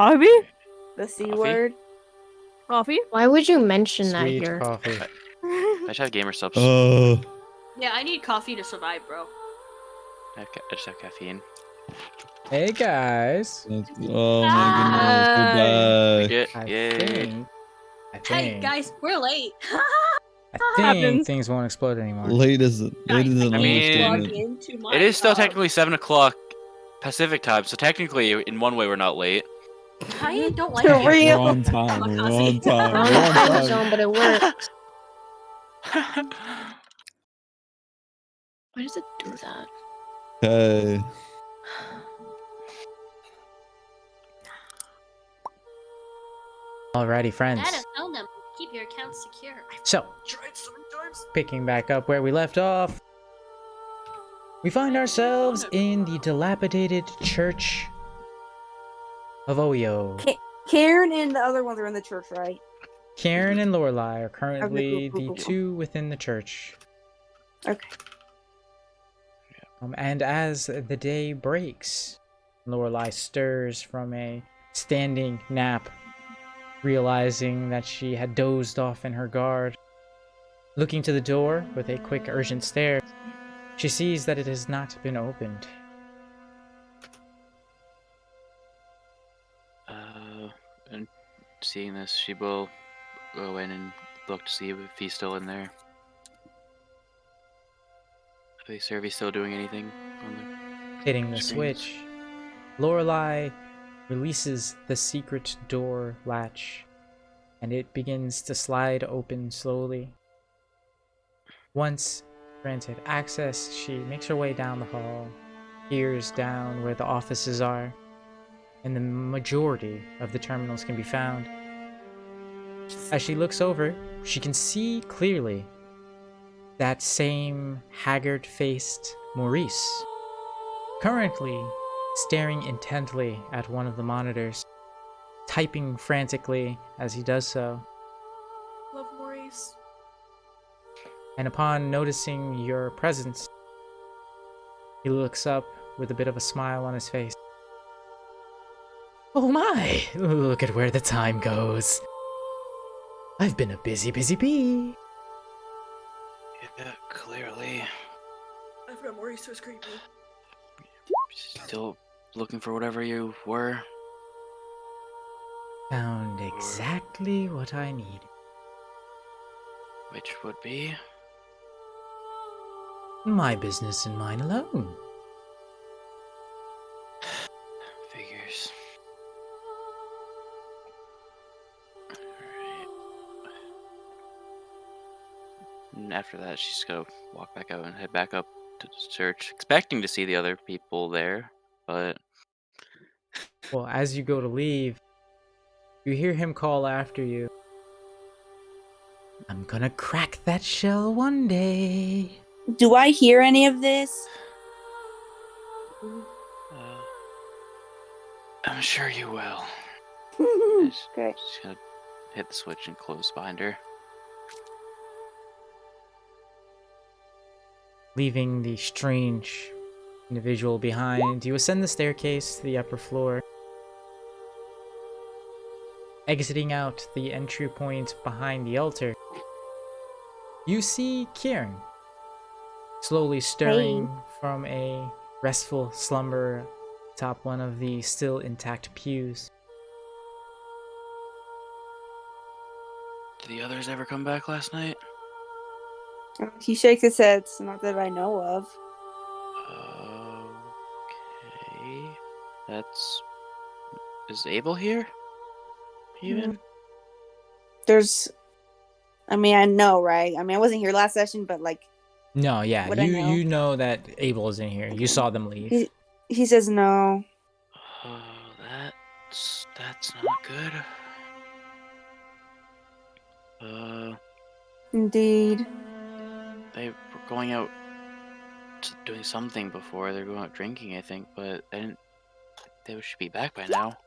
Coffee? The C Coffee? word. Coffee? Why would you mention that Sweet here? coffee. I just have gamer subs. Yeah, I need coffee to survive, bro. I just have caffeine. Hey guys. Oh my goodness, I goodbye. Yay. Hey, think guys, we're late. I think Happens. things won't explode anymore. Late is an I mean, understatement. into my, It is still technically 7 o'clock Pacific time, so technically, in one way, we're not late. I don't like For it. real. We're on time. We're on time. Wrong We're on time time. zone, but it works. Why does it do that? Okay. Alrighty, friends. Add a phone number. Keep your account secure. I've So, tried so many times. picking back up where we left off, we find ourselves in the dilapidated church of Oyo. Karen and the other ones are in the church, right? Karen and Lorelai are currently cool, the cool. two within the church. Okay. And as the day breaks, Lorelai stirs from a standing nap, realizing that she had dozed off in her guard. Looking to the door with a quick, urgent stare, she sees that it has not been opened. And seeing this, she will go in and look to see if he's still in there. Are they still doing anything on the Hitting the screens? switch, Lorelai releases the secret door latch, and it begins to slide open slowly. Once granted access, she makes her way down the hall, peers down where the offices are, and the majority of the terminals can be found. As she looks over, she can see clearly that same haggard-faced Maurice, currently staring intently at one of the monitors, typing frantically as he does so. Love Maurice. And upon noticing your presence, he looks up with a bit of a smile on his face. Oh my! Look at where the time goes. I've been a busy bee. Yeah, clearly. I forgot Maurice was creepy. Still looking for whatever you were. Found exactly what I need. Which would be? My business and mine alone. Figures. Alright. And after that, she's gonna walk back out and head back up to the church, expecting to see the other people there, but Well, as you go to leave, you hear him call after you. I'm gonna crack that shell one day. Do I hear any of this? I'm sure you will. Okay. She's gonna hit the switch and close behind her. Leaving the strange individual behind, you ascend the staircase to the upper floor. Exiting out the entry point behind the altar, you see Kieran, slowly stirring from a restful slumber atop one of the still intact pews. Did the others ever come back last night? He shakes his head, so not that I know of. Okay. Is Abel here? Even? I mean, I know, right? I mean, I wasn't here last session, but like, No, yeah, Would I know? you know that Abel is in here. You saw them leave. he says no. Oh, that's not good. Indeed. They were going out doing something before. They were going out drinking, I think, but they should be back by now.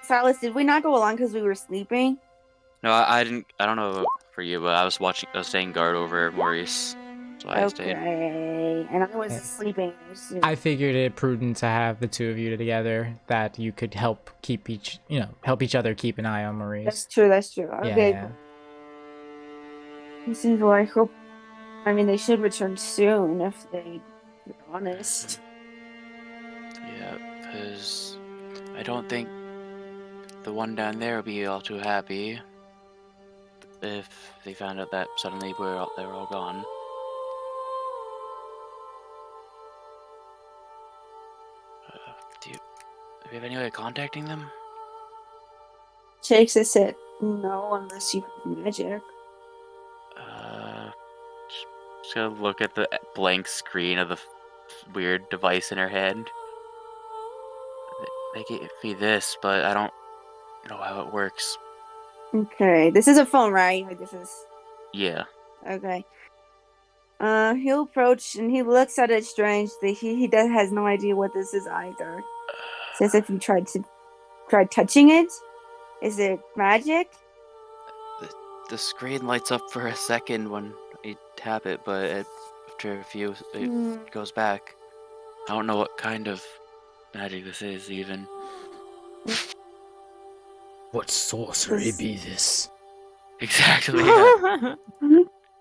Silas, did we not go along because we were sleeping? No, I didn't. I don't know for you, but I was staying guard over Maurice. So I stayed. Okay. And I was Yeah. sleeping. I figured it prudent to have the two of you together, that you could help keep help each other keep an eye on Maurice. That's true. That's true. Okay. Yeah. This is why I hope. I mean, they should return soon if they're honest. Yeah, because I don't think the one down there will be all too happy if they found out that suddenly they were all gone. Do you have any way of contacting them? Shakes his head. No, unless you have magic. Just gonna look at the blank screen of the weird device in her hand. They gave me this, but I don't know how it works. Okay, this is a phone, right? Like this is Yeah. okay. He'll approach and he looks at it strangely. He has no idea what this is either. Says if you tried touching it. Is it magic? The screen lights up for a second when you tap it, but after a few, it goes back. I don't know what kind of magic this is, even. What sorcery be this? Exactly. Yeah.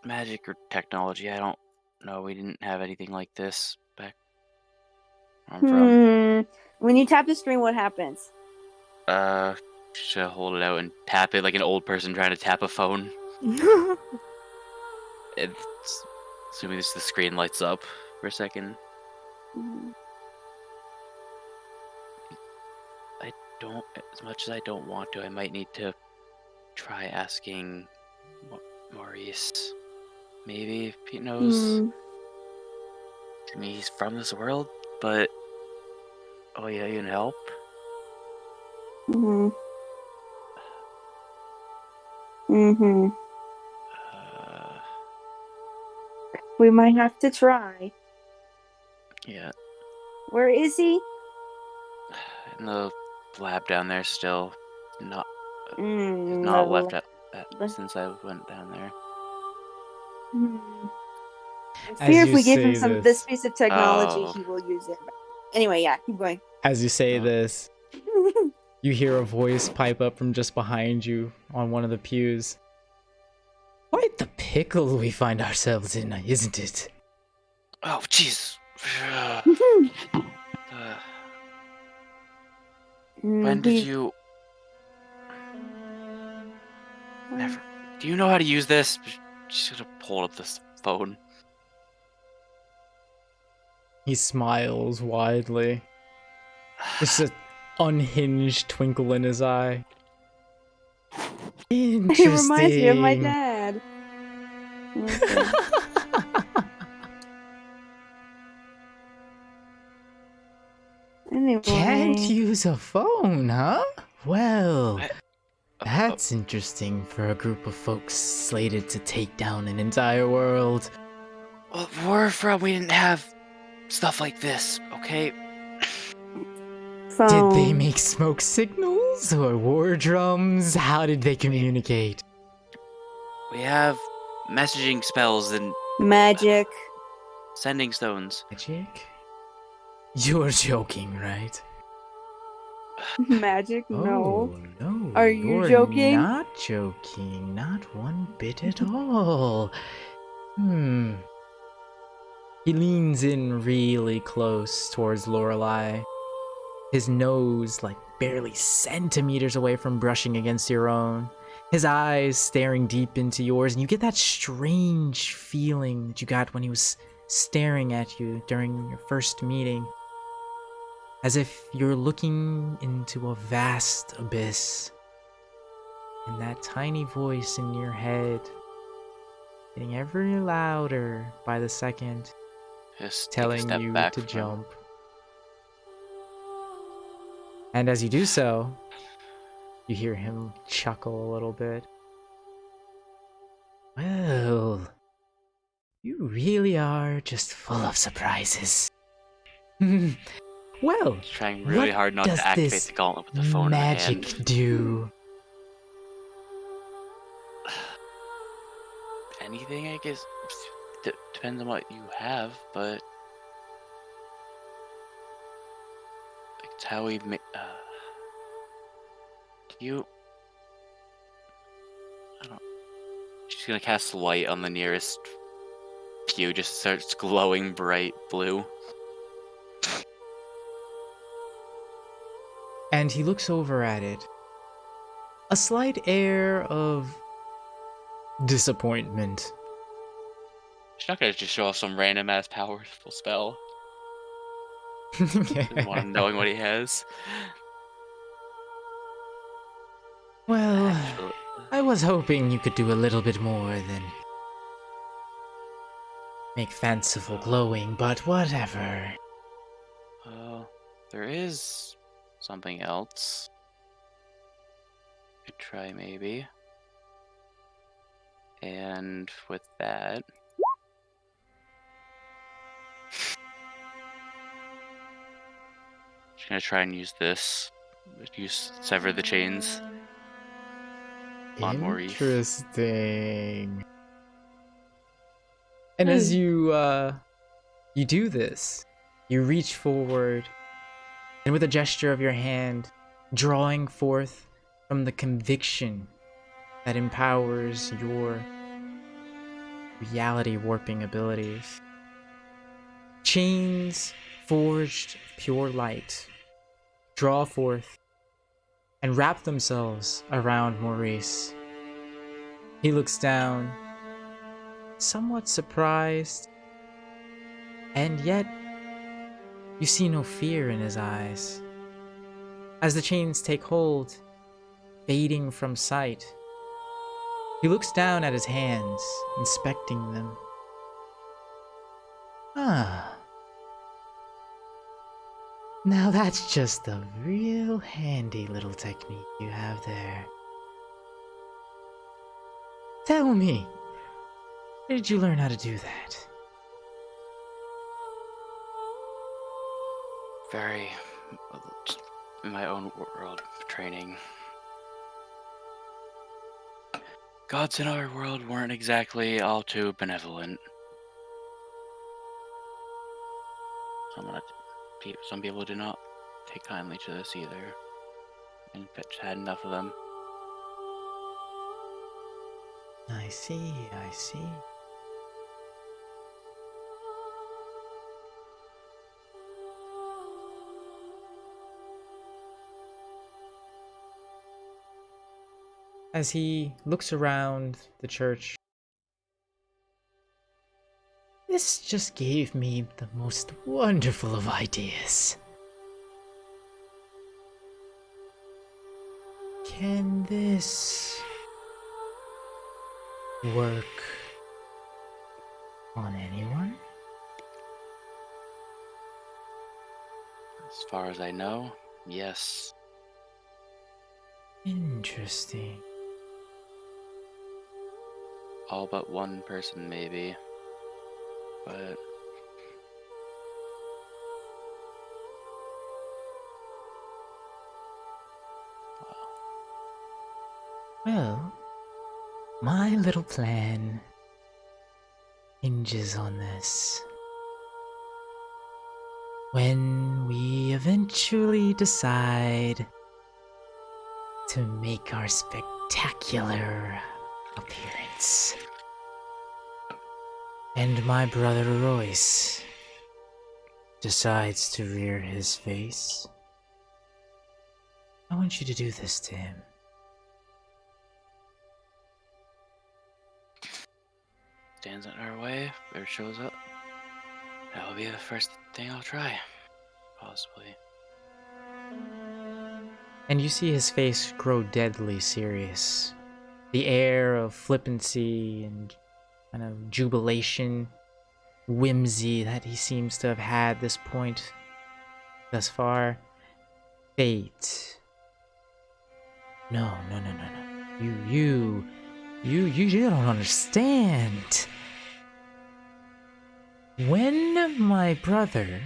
Magic or technology, I don't know. We didn't have anything like this back where I'm from. When you tap the screen, what happens? Should hold it out and tap it like an old person trying to tap a phone. Assuming the screen lights up for a second. I don't, as much as I don't want to, I might need to try asking Maurice. Maybe if he knows. I mean, he's from this world, but oh yeah, you can help. We might have to try. Yeah. Where is he? In the lab down there still. Not No. left at since I went down there. I fear if we give him say this piece of technology, Oh. he will use it. Anyway, yeah, keep going. As you say Oh. this, you hear a voice pipe up from just behind you on one of the pews. Quite the pickle we find ourselves in, isn't it? Oh, jeez. When did you... Never... Do you know how to use this? Should have pulled up this phone. He smiles widely. Just an unhinged twinkle in his eye. Interesting. It reminds me of my dad. Okay. Anyway. Can't use a phone, huh? Well, I- that's interesting for a group of folks slated to take down an entire world. Well, where we're from, we didn't have stuff like this, okay? Phone. Did they make smoke signals or war drums? How did they communicate? We have messaging spells and Magic. sending stones. Magic? You're joking, right? Magic? No. Oh, no. Are you you're joking? Not joking. Not one bit at all. He leans in really close towards Lorelei. His nose, like, barely centimeters away from brushing against your own. His eyes staring deep into yours, and you get that strange feeling that you got when he was staring at you during your first meeting. As if you're looking into a vast abyss. And that tiny voice in your head, getting ever louder by the second, Just take a telling step you back to from- jump. And as you do so, you hear him chuckle a little bit. Well, you really are just full of surprises. Well, Trying really what hard not does to activate this the gauntlet with the phone in magic the hand. do? Anything, I guess, to depends on what you have, but it's how we make. You. I don't. She's gonna cast light on the nearest pew. Just starts glowing bright blue. And he looks over at it. A slight air of disappointment. She's not gonna just show off some random ass powerful spell. Doesn't want him knowing what he has. Well, Actually, I was hoping you could do a little bit more than make fanciful glowing, but whatever. there is something else. Could try maybe. And with that, she's gonna try and use this. Sever the chains on Maurice. Interesting. And as you do this, you reach forward and with a gesture of your hand, drawing forth from the conviction that empowers your reality warping abilities. Chains forged of pure light draw forth and wrap themselves around Maurice. He looks down, somewhat surprised, and yet you see no fear in his eyes. As the chains take hold, fading from sight, he looks down at his hands, inspecting them. Ah. Now that's just a real handy little technique you have there. Tell me, where did you learn how to do that? Very, just in my own world training. Gods in our world weren't exactly all too benevolent. Some people do not take kindly to this either, and Fitch had enough of them. I see. As he looks around the church, this just gave me the most wonderful of ideas. Can this work on anyone? As far as I know, yes. Interesting. All but one person, maybe. But Well, my little plan hinges on this. When we eventually decide to make our spectacular appearance, and my brother Royce decides to rear his face, I want you to do this to him. stands in our way, or shows up. That'll be the first thing I'll try. Possibly. And you see his face grow deadly serious. The air of flippancy and kind of jubilation, whimsy that he seems to have had this point thus far fades. No. You don't understand. When my brother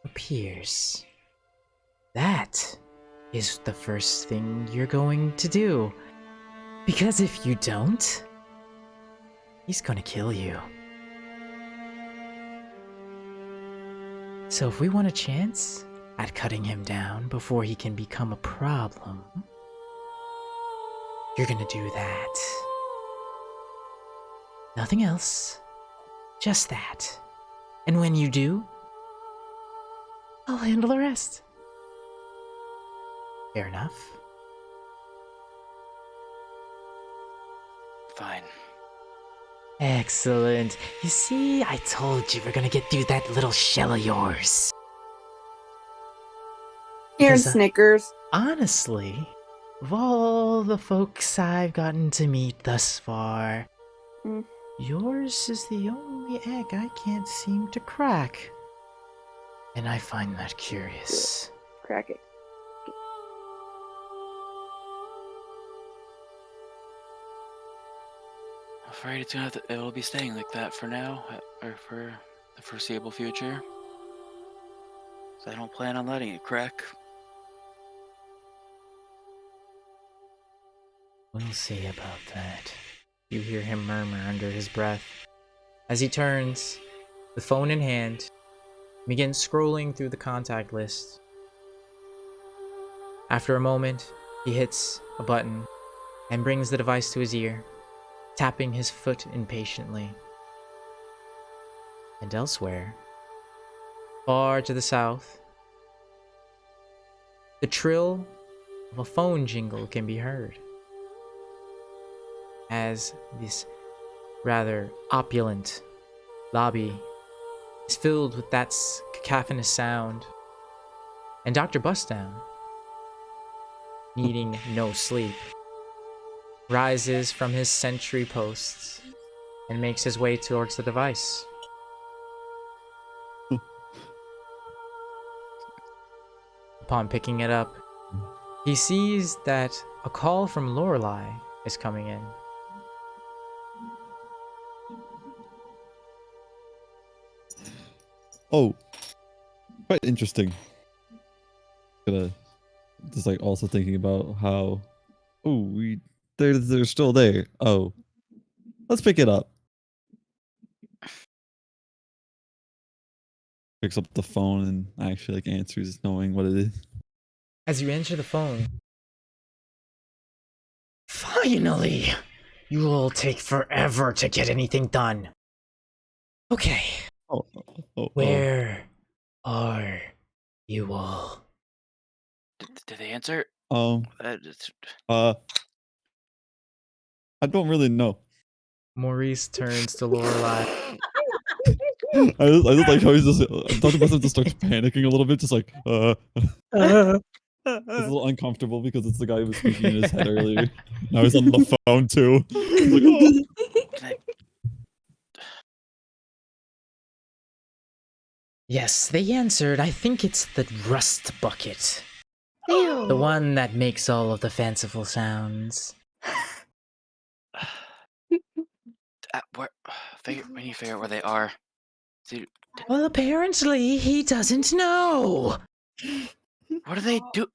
appears, that is the first thing you're going to do. Because if you don't, he's gonna kill you. So if we want a chance at cutting him down before he can become a problem, you're gonna do that. Nothing else. Just that. And when you do, I'll handle the rest. Fair enough. Fine. Excellent. You see, I told you we're gonna get through that little shell of yours. Here, Because, Snickers. honestly, of all the folks I've gotten to meet thus far, Mm. yours is the only egg I can't seem to crack. And I find that curious. Crack it. I'm afraid it will be staying like that for now, or for the foreseeable future. So I don't plan on letting it crack. We'll see about that. You hear him murmur under his breath. As he turns, the phone in hand, begins scrolling through the contact list. After a moment, he hits a button and brings the device to his ear, tapping his foot impatiently. And elsewhere, far to the south, the trill of a phone jingle can be heard as this rather opulent lobby is filled with that cacophonous sound. And Dr. Bustdown, needing no sleep, rises from his sentry posts and makes his way towards the device. Upon picking it up, he sees that a call from Lorelei is coming in. Oh, quite interesting. Just like also thinking about how, they're still there. Oh, let's pick it up. Picks up the phone and actually like answers, knowing what it is. As you answer the phone, finally! You all take forever to get anything done. Okay, where are you all? Did they answer? I don't really know. Maurice turns to Lorelei. I just like how he's just Dr. Buster just starts panicking a little bit, just like it's a little uncomfortable because it's the guy who was speaking in his head earlier. Now he's on the phone too. He's like, oh. Yes, they answered. I think it's the rust bucket. Ew. The one that makes all of the fanciful sounds. We need to figure out where they are. Dude, Well, apparently he doesn't know. what did they do?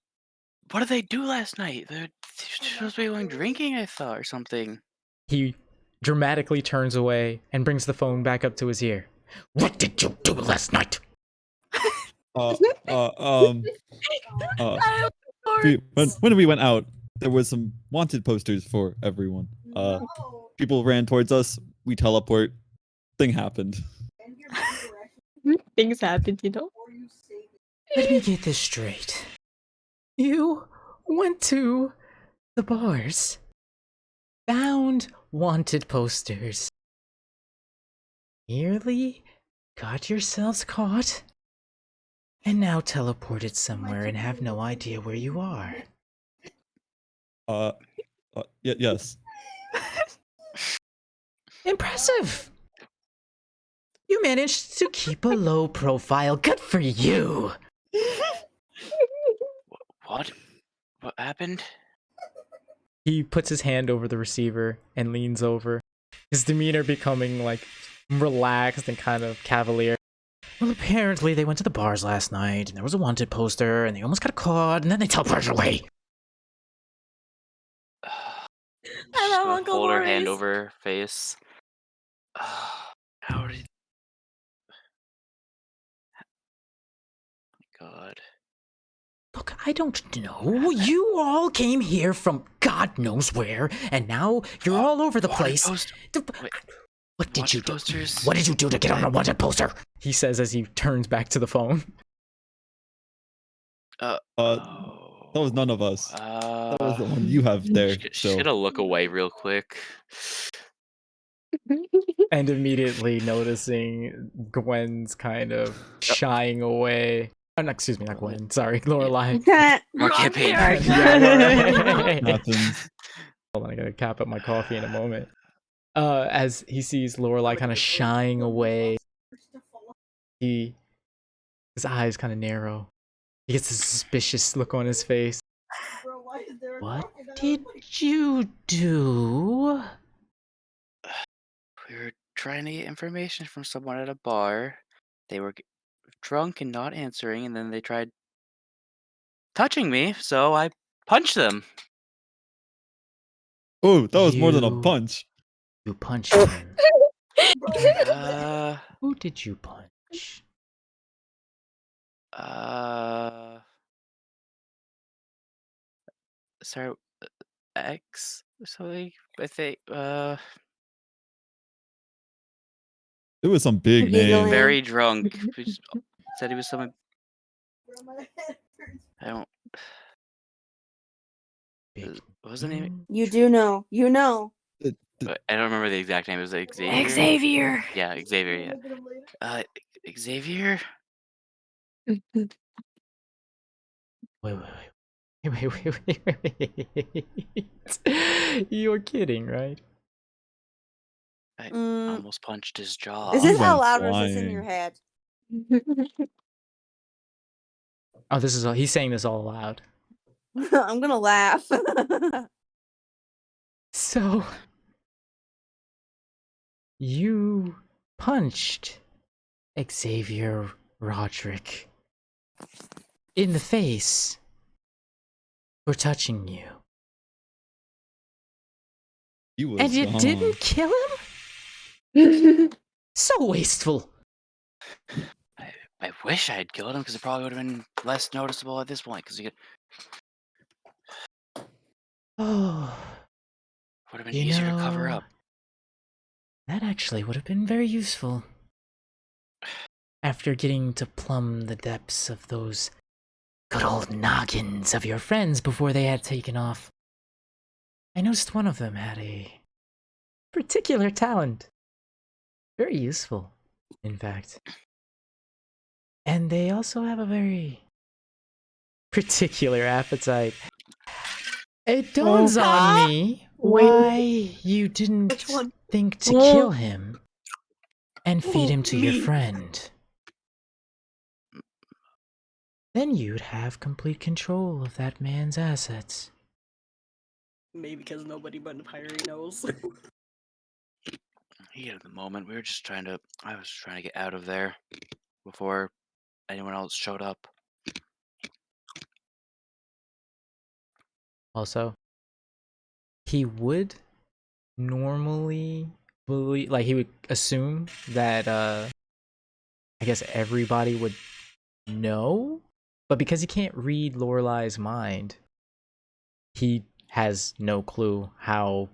What did they do last night? They're supposed to be going drinking, I thought, or something. He dramatically turns away and brings the phone back up to his ear. What did you do last night? When we went out, there was some wanted posters for everyone. People ran towards us. We teleport. Thing happened. Things happened, you know? Let me get this straight. You went to the bars, found wanted posters, nearly got yourselves caught, and now teleported somewhere and have no idea where you are. Yes. Impressive! You managed to keep a low profile. Good for you! What? What happened? He puts his hand over the receiver and leans over, his demeanor becoming like relaxed and kind of cavalier. Well, apparently they went to the bars last night and there was a wanted poster and they almost got caught and then they teleported away. I love Uncle Hold her hand Maurice. over her face. How did? God. Look, I don't know. You all came here from God knows where, and now you're all over the place. Wait, What did you do? posters? What did you do to get on a wanted poster? He says as he turns back to the phone. That was none of us. That was the one you have there. She's gonna look away real quick. And immediately noticing Gwen's kind of shying away. Oh, no, excuse me, not Gwen. Sorry, Lorelai. More campaign. Happens. Hold on, I gotta cap up my coffee in a moment. As he sees Lorelai kind of shying away, his eyes kind of narrow. He gets a suspicious look on his face. What did you do? We were trying to get information from someone at a bar. They were drunk and not answering, and then they tried touching me, so I punched them. Oh, that was more than a punch. You punched him. Who did you punch? Sorry, X or something. I think. It was some big name. Very drunk. He just said he was someone. I don't. What was the name? You do know. You know. I don't remember the exact name. It was like Xavier. Xavier. Yeah, Xavier. Yeah. Xavier. Wait. You're kidding, right? I almost punched his jaw. Is this He out went loud or is this in your flying. head? Oh, this is all, he's saying this all aloud. I'm gonna laugh. So, you punched Xavier Roderick in the face for touching you. He was And you gone. didn't kill him? So wasteful. I wish I had killed him because it probably would have been less noticeable at this point. Because you Oh, would have been easier to cover up. that actually would have been very useful. After getting to plumb the depths of those good old noggins of your friends before they had taken off, I noticed one of them had a particular talent. Very useful, in fact. And they also have a very particular appetite. It dawns on me why you didn't think to kill him and feed him to your friend. Then you'd have complete control of that man's assets. Maybe because nobody but the pirate knows. Heat of the moment. I was trying to get out of there before anyone else showed up. Also, he would normally believe, like, he would assume that, I guess everybody would know, but because he can't read Lorelai's mind, he has no clue how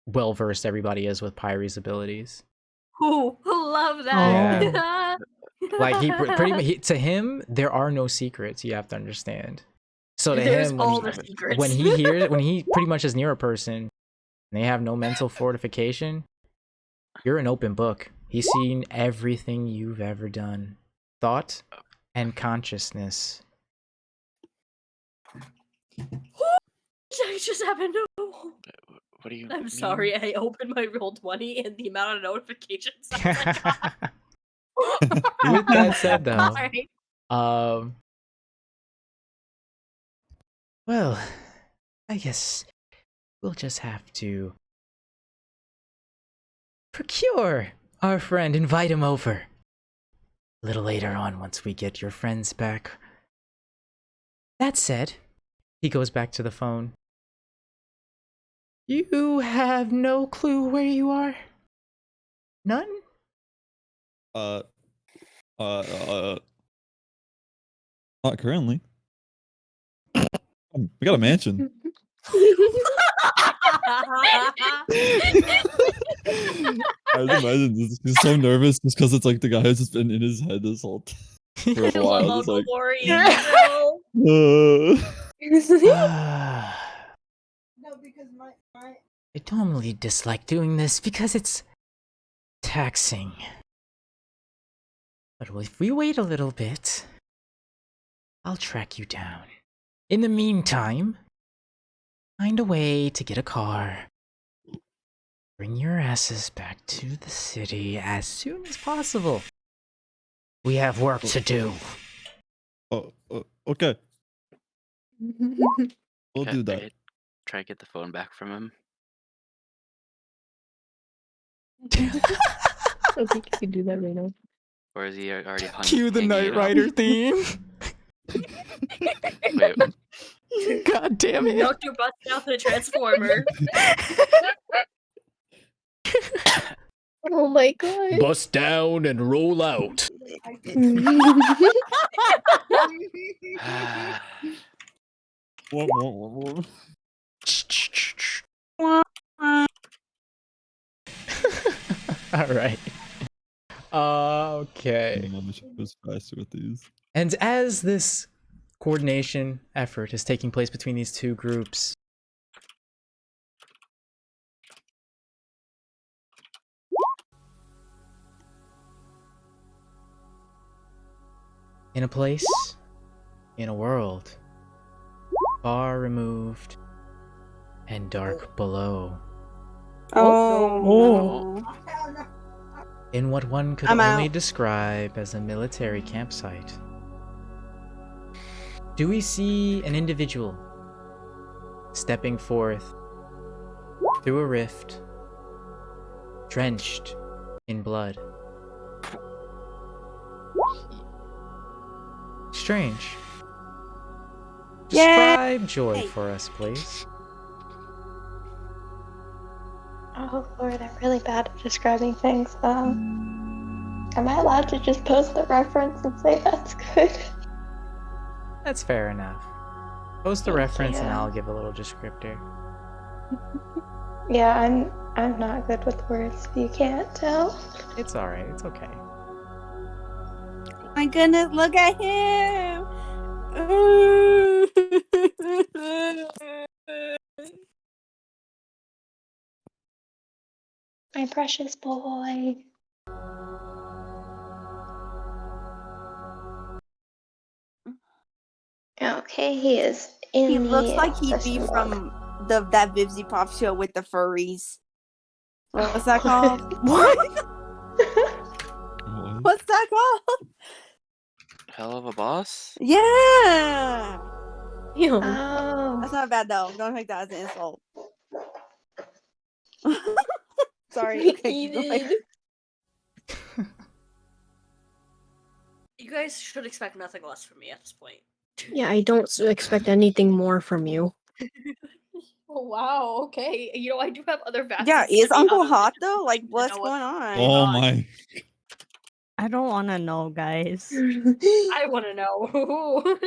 well versed everybody is with Pyre's abilities. Ooh, love that. Yeah. Like, he pretty much, to him, there are no secrets, you have to understand. So to There's him, all the secrets. when he pretty much is near a person, and they have no mental fortification, you're an open book. He's seen everything you've ever done. Thought and consciousness. I just happened to. What do you? I'm mean? sorry, I opened my Roll20 and the amount of notifications I got. With that said, though, Sorry. well, I guess we'll just have to procure our friend, invite him over. A little later on, once we get your friends back. That said, he goes back to the phone. You have no clue where you are? None? Not currently. We got a mansion. I just imagine he's so nervous just because it's like the guy has just been in his head this whole time for a while. Just Uncle like, Maurice, bro. No, because my I normally dislike doing this because it's taxing. But if we wait a little bit, I'll track you down. In the meantime, find a way to get a car. Bring your asses back to the city as soon as possible. We have work to do. Okay. We'll Okay, do that. I try to get the phone back from him. I think you can do that right now. Or is he already Cue the hanging Knight it up? Rider theme. Wait, God damn it. Knock your butt down to the transformer. Oh my god. Bust down and roll out. All right. Okay. It was faster with these. And as this coordination effort is taking place between these two groups, in a place, in a world, far removed and dark below, Oh. in what one could I'm only out. describe as a military campsite, do we see an individual stepping forth through a rift, drenched in blood. Strange. Describe joy for us, please. Oh Lord, I'm really bad at describing things. Am I allowed to just post the reference and say that's good? That's fair enough. Post the Thank reference and you. I'll give a little descriptor. Yeah, I'm not good with words. You can't tell. It's alright, it's okay. My goodness, look at him! My precious boy. Okay, he is in He the looks like he'd be session from that Vivzy Pop show with the furries. What's that called? What? What's that called? Hell of a boss? Yeah! Ew. Oh. That's not bad though. Don't take that as an insult. Sorry. Okay, keep going. You guys should expect nothing less from me at this point. Yeah, I don't expect anything more from you. Oh wow, okay. You know, I do have other facets. Yeah, to is me Uncle other hot than though? Like, to what's know going on? Oh my. I don't want to know, guys. I want to know.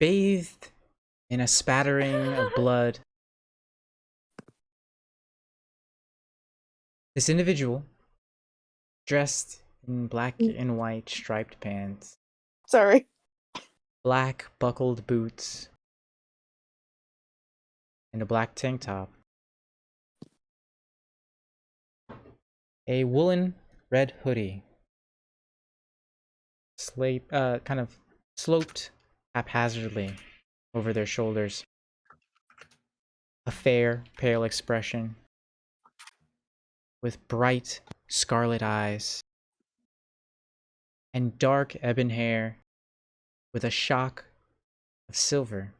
Bathed in a spattering of blood, this individual, dressed in black and white striped pants, Sorry. black buckled boots, and a black tank top, a woolen red hoodie, kind of sloped haphazardly over their shoulders, a fair, pale expression, with bright scarlet eyes, and dark ebon hair with a shock of silver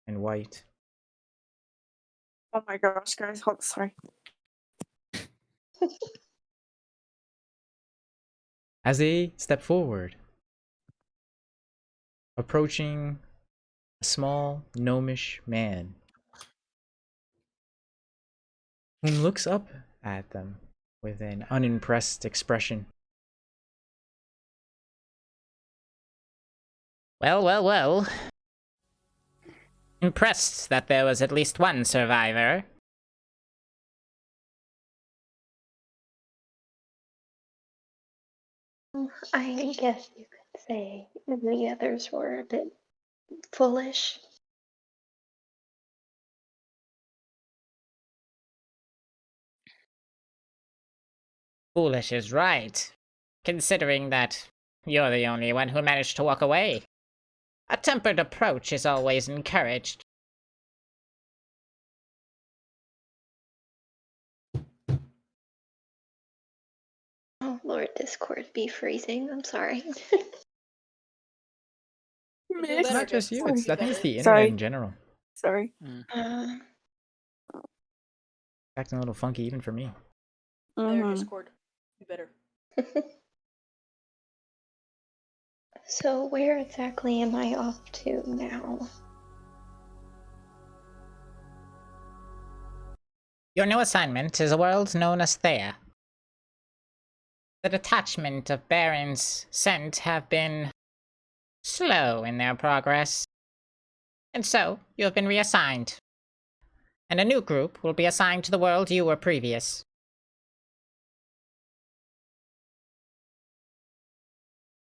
and white. Oh my gosh, guys. Hold, sorry. As they step forward, approaching a small gnomish man whom looks up at them with an unimpressed expression. Well, well, well. Impressed that there was at least one survivor. I guess you could say the others were a bit foolish. Foolish is right, considering that you're the only one who managed to walk away. A tempered approach is always encouraged. Oh Lord, Discord be freezing. I'm sorry. It's not just you. I think it's the internet Sorry. in general. Sorry. Uh, Acting a little funky even for me. Better Mhm. Discord. You better. so where exactly am I off to now? Your new assignment is a world known as Thea. The detachment of Barons sent have been slow in their progress, and so you have been reassigned. And a new group will be assigned to the world you were previous.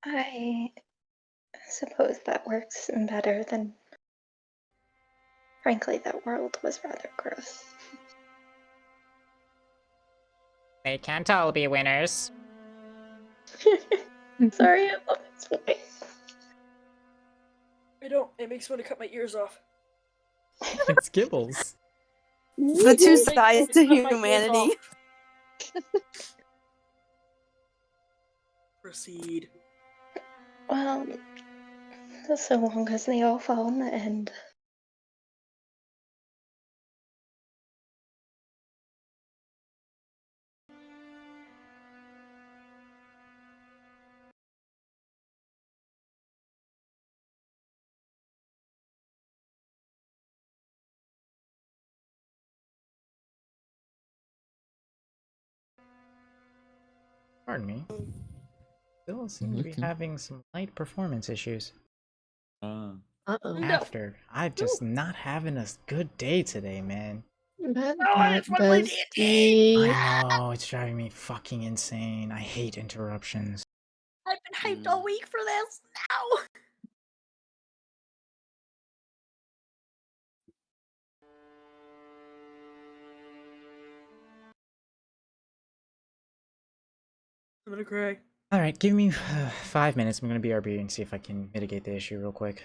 I suppose that works better than. Frankly, that world was rather gross. They can't all be winners. Sorry, I love his voice. I don't. It makes me want to cut my ears off. It's Gibbles. The two It sides makes to me cut my ears humanity. off. Proceed. Well, so long as they all fall in the end. Pardon me. Still seem to be Okay. having some light performance issues. Uh-oh. After I'm just not having a good day today, man. That it's one of my bestie. I know, it's driving me fucking insane. I hate interruptions. I've been hyped all week for this. Now. I'm gonna cry. Alright, give me 5 minutes. I'm gonna BRB and see if I can mitigate the issue real quick.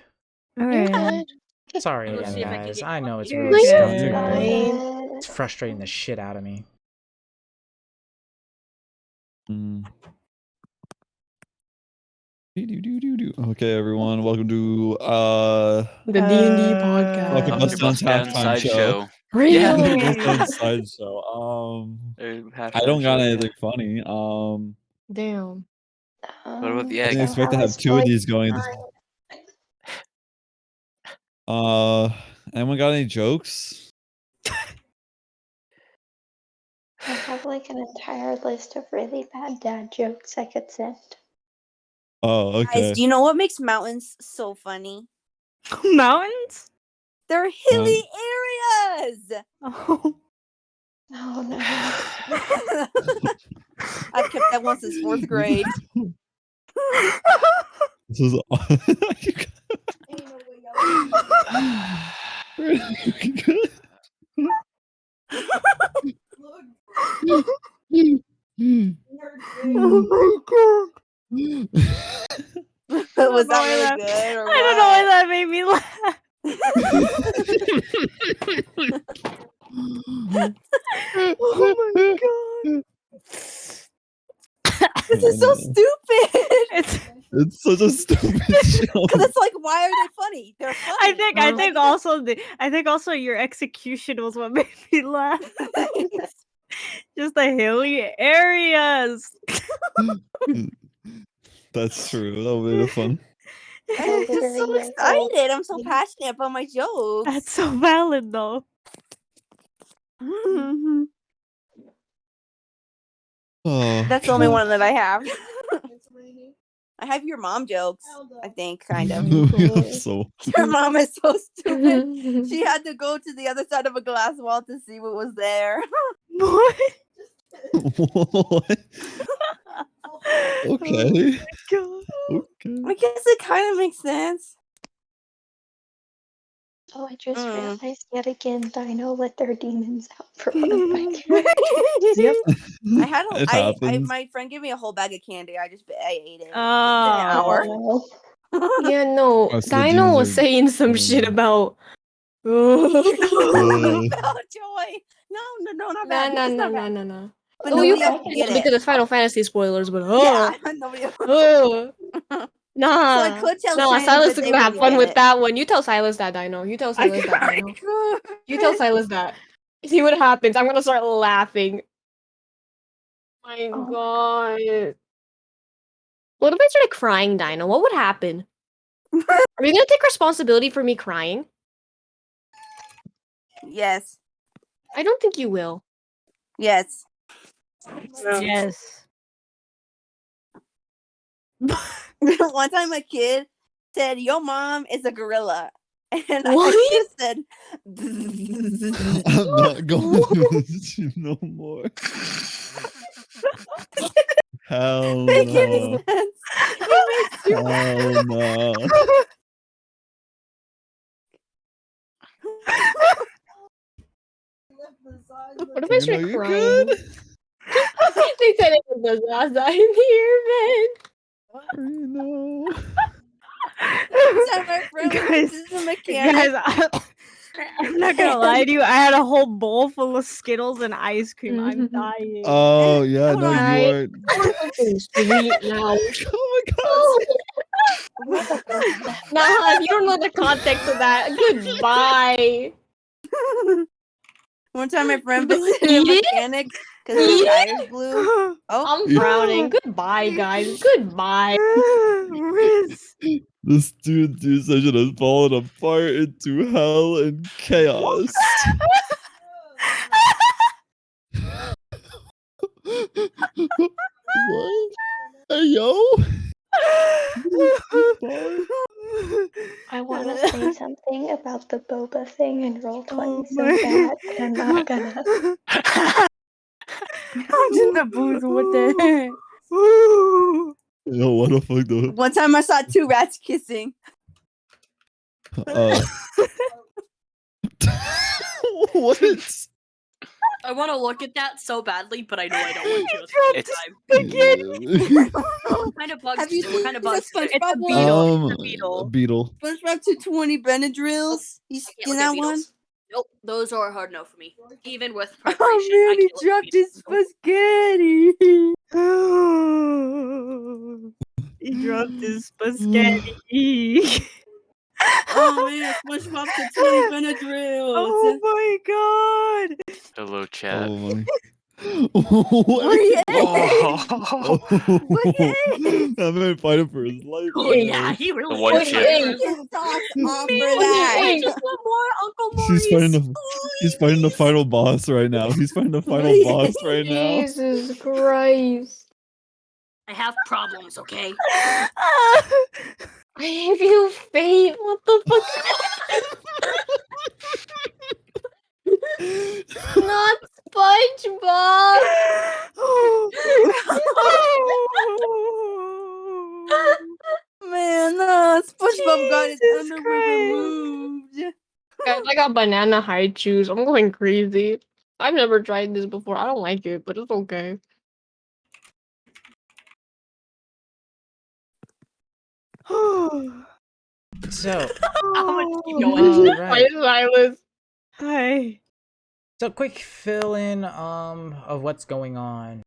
You're Alright. good. Sorry I'm gonna again, see if I can guys. get I know it's You're really good. stupid, but Fine. it's frustrating the shit out of me. Okay, everyone, welcome to The D&D podcast. Fucking Dr. Bust Down's halftime show. Really? Bust Down's sideshow. I don't got anything funny. Damn. What about the I didn't egg? expect to have two of these going. Anyone got any jokes? I have like an entire list of really bad dad jokes I could send. Oh, okay. Guys, do you know what makes mountains so funny? Mountains? They're hilly areas! Oh. Oh no. I've kept that one since 4th grade. This is. Oh my god. Was that really good? Or I don't know why that made me laugh. Oh my god. This is so stupid. It's such a stupid show. Because it's like, why are they funny? They're funny. I think also your execution was what made me laugh. Just the hilly areas. That's true. That made it fun. I'm just so excited. I'm so passionate about my jokes. That's so valid though. Oh, That's the only one that I have. I have your mom jokes, I think, kind of. So Your mom is so stupid. She had to go to the other side of a glass wall to see what was there. What? what? Okay. God. Okay. I guess it kind of makes sense. Oh, I just realized yet again Dino let their demons out for one of my characters. Yep. I had It happens. my friend gave me a whole bag of candy. I ate it. Oh. In an hour. Yeah, no. Oh, so the Dino demons was are- saying some shit about. About joy. No, not Nah, bad. nah, It's nah, not nah, bad. nah, nah. But Oh, you nobody else can can get because it. it's Final Fantasy spoilers, but Yeah, nobody else. nah. So I could tell Nah, Shannon, Silas but is they gonna have wouldn't fun get with it. that one. You tell Silas that, Dino. You tell Silas that, Dino. You tell Silas that. See what happens. I'm gonna start laughing. My God. What if I started crying, Dino? What would happen? Are you gonna take responsibility for me crying? Yes. I don't think you will. Yes. Yes. One time a kid said, "Your mom is a gorilla," and What? I just said, I'm not going to this no more. Hell "Make no. any sense?" It makes you. Hell no. What if I Dino, start you crying? good? They said it was the last time here, Dino. So my friend was Guys, this is a mechanic. I'm not gonna lie to you. I had a whole bowl full of Skittles and ice cream. I'm dying. Oh yeah, Hold no, on. you are. I want something sweet now. Oh my Nah, you don't know the context of that. Goodbye. One time my friend Don't visited a eat it? mechanic because his Eat it? tires blew. Oh, I'm frowning. Goodbye, guys. Goodbye. Riz. This dude's session has fallen apart into hell and chaos. What? Hey yo. I want to say something about the boba thing and roll 20 so my- bad, but I'm not gonna. I'm in the booth. What the heck? Yo, what the fuck though? One time I saw two rats kissing. What? I want to look at that so badly, but I know I don't want to. At the same time. What kind of bugs? Have you What kind of seen the bugs? is it? SpongeBob one? A beetle. beetle. SpongeBob 220 Benadryls. You I can't seen look that at one? beetles. Nope, those are hard enough for me. Even with Oh preparation, man, I he can't look at dropped beetles. his spaghetti. He dropped his spaghetti. Oh man, SpongeBob 220 Benadryls. Oh my god. Hello, chat. Oh my. Where he at? Oh. Where he at? That man fighting for his life. Oh right yeah, now. he really The one is. chip. Take his socks off for Man, that. I just want more Uncle He's Maurice. fighting the final boss right now. He's fighting the final Please. boss right now. Jesus Christ. I have problems, okay? I feel faint. What the fuck? Not SpongeBob. Man, SpongeBob got his underwear removed. Guys, I got banana high chews. I'm going crazy. I've never tried this before. I don't like it, but it's okay. So, How much keep going? right. Silas. Hi. So quick fill in of what's going on.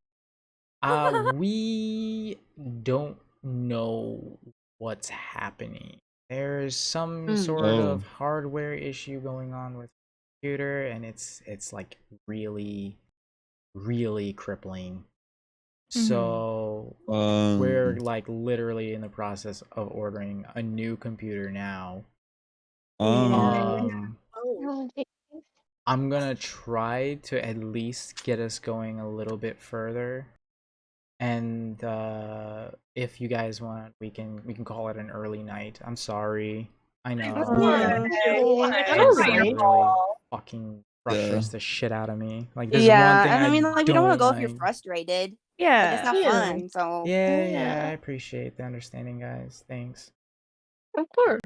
We don't know what's happening. There's some sort of hardware issue going on with the computer, and it's like really crippling. So we're like literally in the process of ordering a new computer now. Oh, I'm gonna try to at least get us going a little bit further. And if you guys want, we can call it an early night. I'm sorry. I know. Alright. Really fucking frustrates the shit out of me. Like, there's Yeah, one thing and I mean, like, we don't want to go if like. you're frustrated. Like, Yeah. it's not fun, so. Yeah, I appreciate the understanding, guys. Thanks. Of course.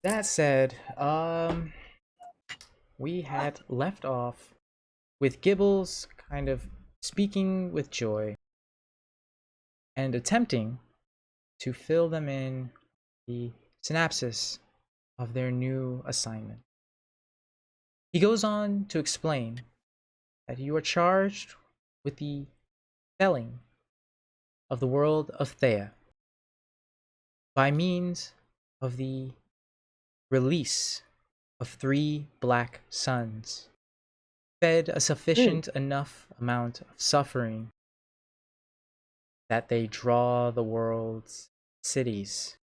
That said, we had left off with Gibbles kind of speaking with Joy and attempting to fill them in the synopsis of their new assignment. He goes on to explain that you are charged with the selling of the world of Thea by means of the release of 3 black suns, fed a sufficient enough amount of suffering that they draw the world's cities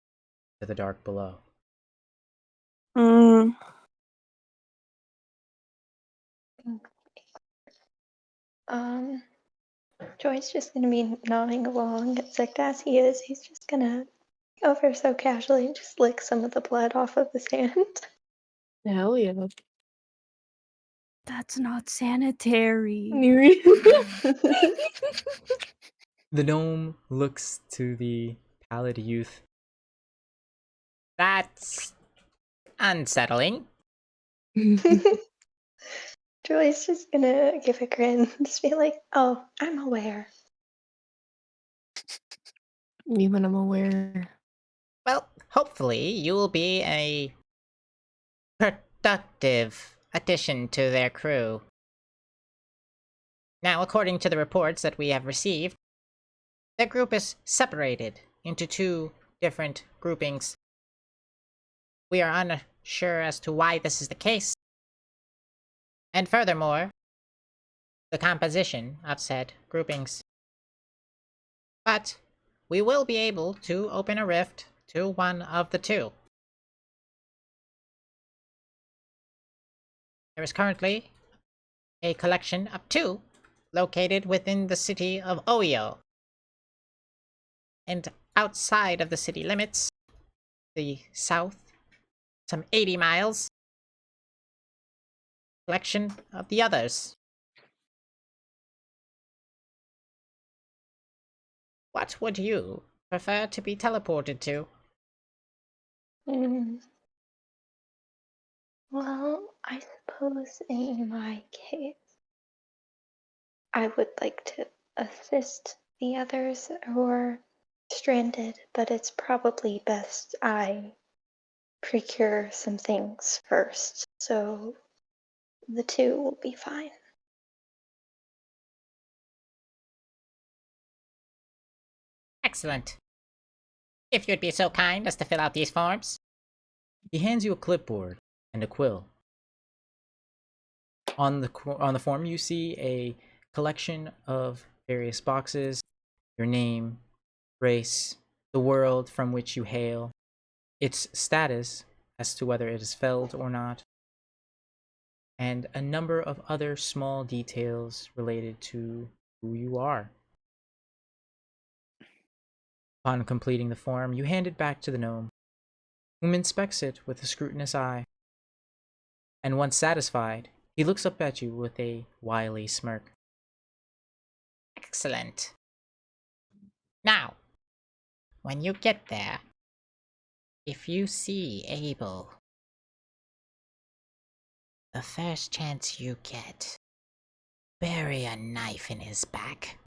to the dark below. Joy's just gonna be nodding along, except as he is, he's just gonna over so casually just lick some of the blood off of his hand. Hell yeah. That's not sanitary. The gnome looks to the pallid youth. That's unsettling. Joy's just gonna give a grin, just be like, "Oh, I'm aware." Even I'm aware. Well, hopefully you will be a productive addition to their crew. Now, according to the reports that we have received, the group is separated into 2 different groupings. We are unsure as to why this is the case. And furthermore, the composition of said groupings. But we will be able to open a rift to one of the 2. There is currently a collection of 2 located within the city of Oyo. And outside of the city limits, the south, some 80 miles, collection of the others. What would you prefer to be teleported to? Well, I suppose in my case, I would like to assist the others who are stranded, but it's probably best I procure some things first, so the 2 will be fine. Excellent. If you'd be so kind as to fill out these forms. He hands you a clipboard and a quill. On the form, you see a collection of various boxes, your name, race, the world from which you hail, its status as to whether it is felled or not, and a number of other small details related to who you are. Upon completing the form, you hand it back to the gnome, whom inspects it with a scrutinous eye. And once satisfied, he looks up at you with a wily smirk. Excellent. Now, when you get there, if you see Abel, the first chance you get, bury a knife in his back.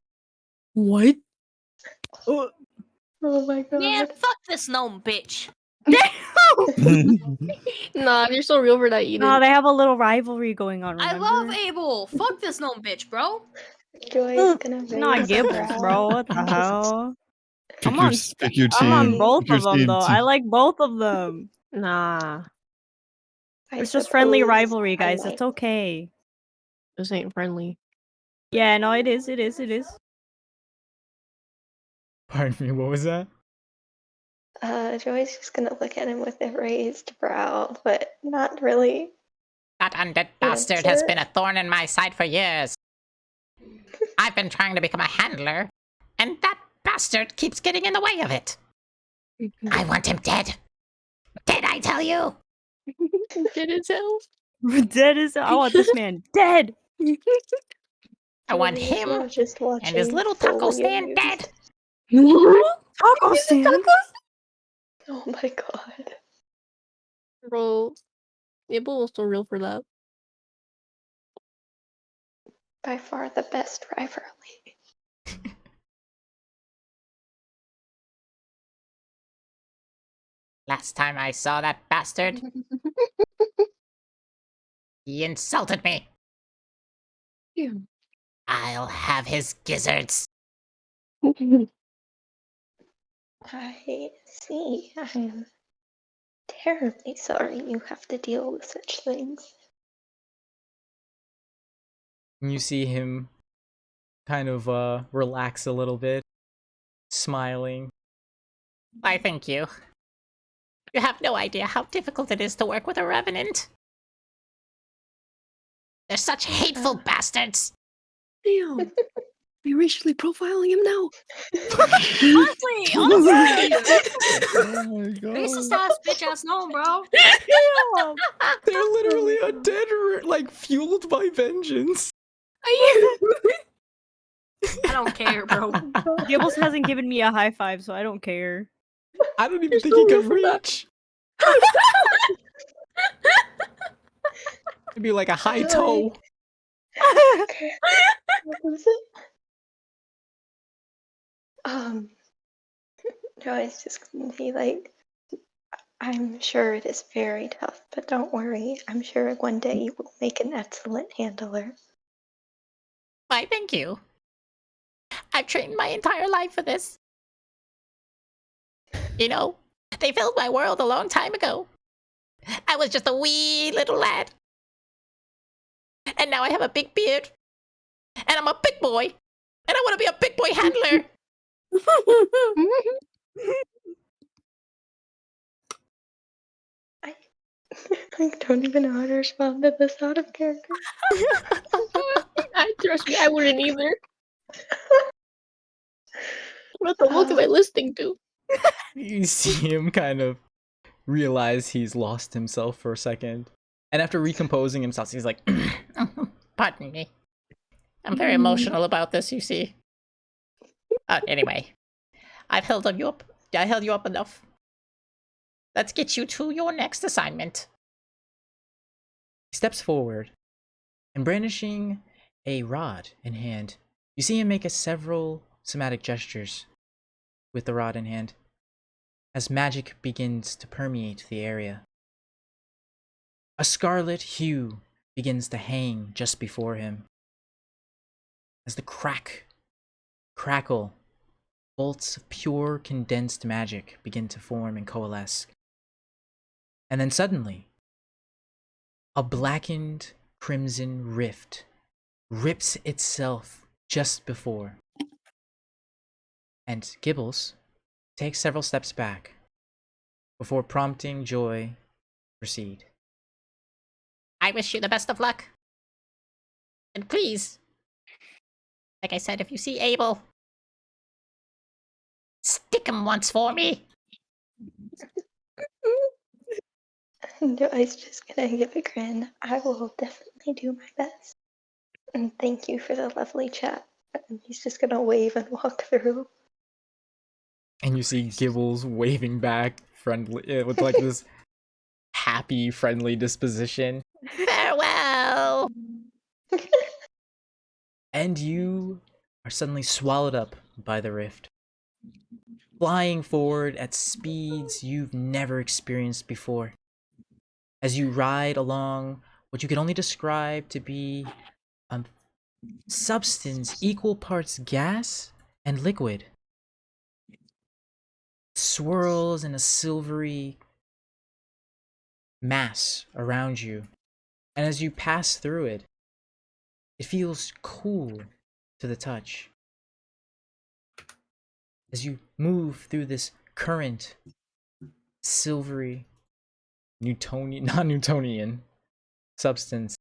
What? Oh my god. Yeah, fuck this gnome bitch. Nah, you're so real for that, Eden. No, they have a little rivalry going on. I Remember? love Abel. Fuck this gnome bitch, bro. Joy's gonna Not raise Gibbles, her bro. brow. What the hell? Pick I'm your team. I'm on both Pick your of them team, though. team. I like both of them. Nah, It's just friendly suppose rivalry, I guys. might- It's okay. this ain't friendly. Yeah, no, it is. It is. It is. Pardon me, what was that? Joy's just gonna look at him with a raised brow, but not really. That undead bastard has been a thorn in my side for years. I've been trying to become a handler And that bastard keeps getting in the way of it. I want him dead. Dead, I tell you. Dead as hell. Dead as I want this man dead. I want Maybe as him well just and his watching little taco fully stand amused. dead. Taco stand. Oh my god. Bro. Abel was so real for that. By far the best rivalry. Last time I saw that bastard, he insulted me. Yeah. I'll have his gizzards. I see. I am terribly sorry you have to deal with such things. You see him kind of relax a little bit, smiling. Why, thank you. You have no idea how difficult it is to work with a revenant. They're such hateful bastards. Damn. Are you racially profiling him now? Honestly, honestly. Oh my god. Racist ass bitch ass no, bro. They're literally undead, like fueled by vengeance. I don't care, bro. Gibbles hasn't given me a high five, so I don't care. I don't even think he can reach. It'd be like a high toe. Okay. What was it? No, it's just gonna be like, I'm sure it is very tough, but don't worry. I'm sure one day you will make an excellent handler. Why, thank you. I've trained my entire life for this. You know, they filled my world a long time ago. I was just a wee little lad. And now I have a big beard. And I'm a big boy. And I want to be a big boy handler. I don't even know how to respond to this out of character. I trust me, I wouldn't either. What the fuck am I listening to? You see him kind of realize he's lost himself for a second. And after recomposing himself, he's like, Pardon me. I'm very emotional about this, you see. Anyway, I've held you up. I held you up enough. Let's get you to your next assignment. he steps forward, and brandishing a rod in hand, you see him make several somatic gestures with the rod in hand as magic begins to permeate the area. A scarlet hue begins to hang just before him as the crackle, bolts of pure condensed magic begin to form and coalesce. And then suddenly, a blackened crimson rift rips itself just before. And Gibbles takes several steps back before prompting Joy to proceed. I wish you the best of luck. And please, like I said, if you see Abel, stick him once for me. Joy's just gonna give a grin. I will definitely do my best. And thank you for the lovely chat. And he's just gonna wave and walk through. And you see Gibbles waving back friendly with like this happy, friendly disposition. Farewell. And you are suddenly swallowed up by the rift, flying forward at speeds you've never experienced before. As you ride along what you can only describe to be a substance equal parts gas and liquid. Swirls in a silvery mass around you. And as you pass through it, it feels cool to the touch. As you move through this current, silvery, non-Newtonian substance.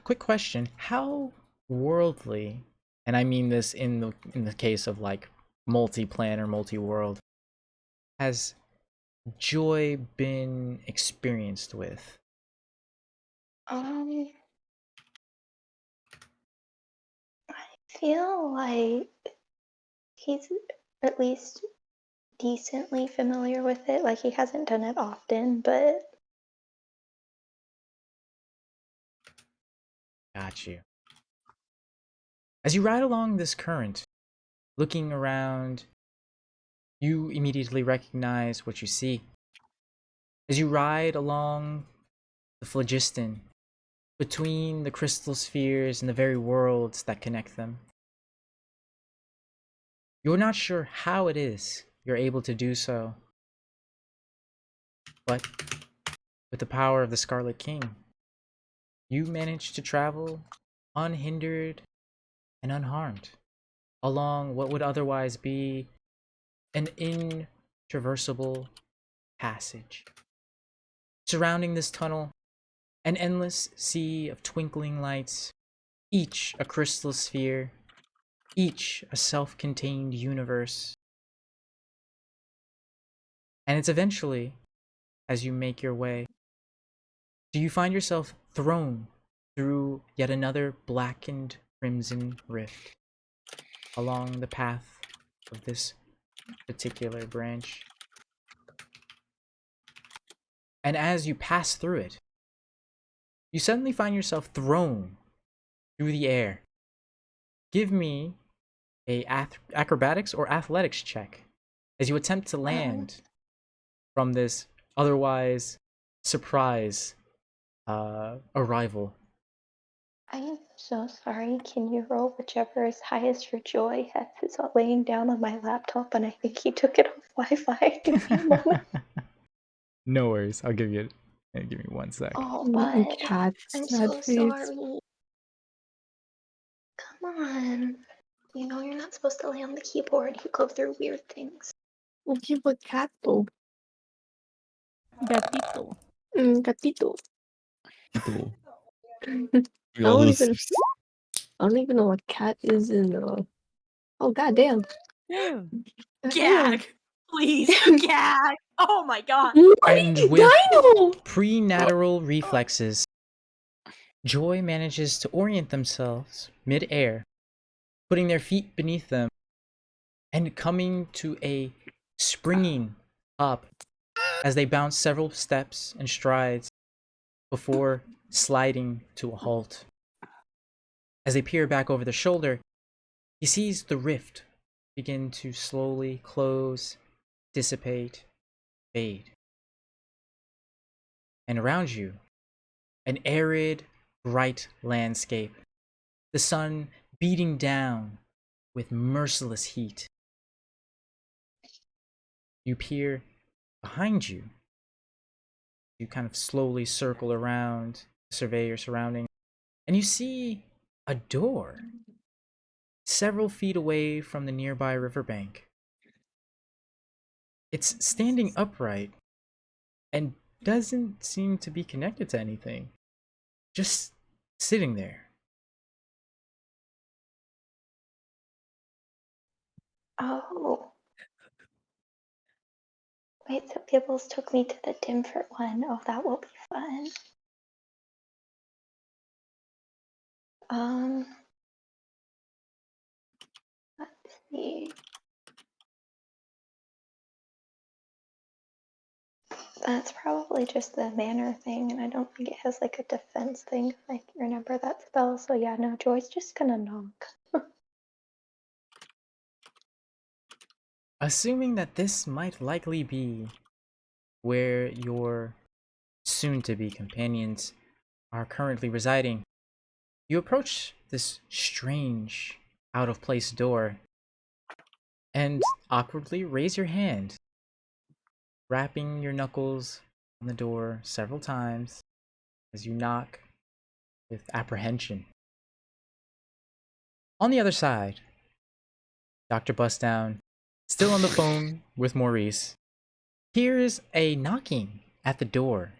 Quick question. How worldly and I mean this in the case of like multi-plan or multi-world, has joy been experienced with? I feel like he's at least decently familiar with it. Like he hasn't done it often, but Got you. As you ride along this current, looking around, you immediately recognize what you see. As you ride along the phlogiston, between the crystal spheres and the very worlds that connect them, you're not sure how it is you're able to do so, but with the power of the Scarlet King, you manage to travel unhindered and unharmed along what would otherwise be an intraversable passage. Surrounding this tunnel, an endless sea of twinkling lights, each a crystal sphere, each a self-contained universe. And it's eventually, as you make your way, do you find yourself thrown through yet another blackened crimson rift along the path of this particular branch. And as you pass through it, you suddenly find yourself thrown through the air. Give me a acrobatics or athletics check as you attempt to land from this otherwise surprise arrival. I am so sorry. Can you roll whichever is highest for joy? It's laying down on my laptop and I think he took it off Wi-Fi. Give me a moment. No worries. I'll give you it. Give me 1 sec. Oh, bud. I'm so sorry. Come on. You know you're not supposed to lay on the keyboard. You go through weird things. Keyboard capo. Gatito. Gatito. People. I don't even know what cat is in oh goddamn. Damn. Gag. Please. Gag. Oh my god. And with prenatal reflexes, Joy manages to orient themselves mid-air, putting their feet beneath them and coming to a springing up as they bounce several steps and strides before sliding to a halt. As they peer back over their shoulder, he sees the rift begin to slowly close, dissipate, fade. And around you, an arid, bright landscape, the sun beating down with merciless heat. You peer behind you. You kind of slowly circle around, survey your surroundings, and you see a door several feet away from the nearby riverbank. It's standing upright and doesn't seem to be connected to anything. Just sitting there. Oh. Wait, so Gibbles took me to the Dimford one. Oh, that will be fun. Let's see. That's probably just the manner thing, and I don't think it has like a defense thing. I remember that spell, so yeah, no, Joy's just gonna knock. Assuming that this might likely be where your soon-to-be companions are currently residing, you approach this strange, out-of-place door and awkwardly raise your hand, rapping your knuckles on the door several times as you knock with apprehension. On the other side, Dr. Bustdown, still on the phone with Maurice, hears a knocking at the door.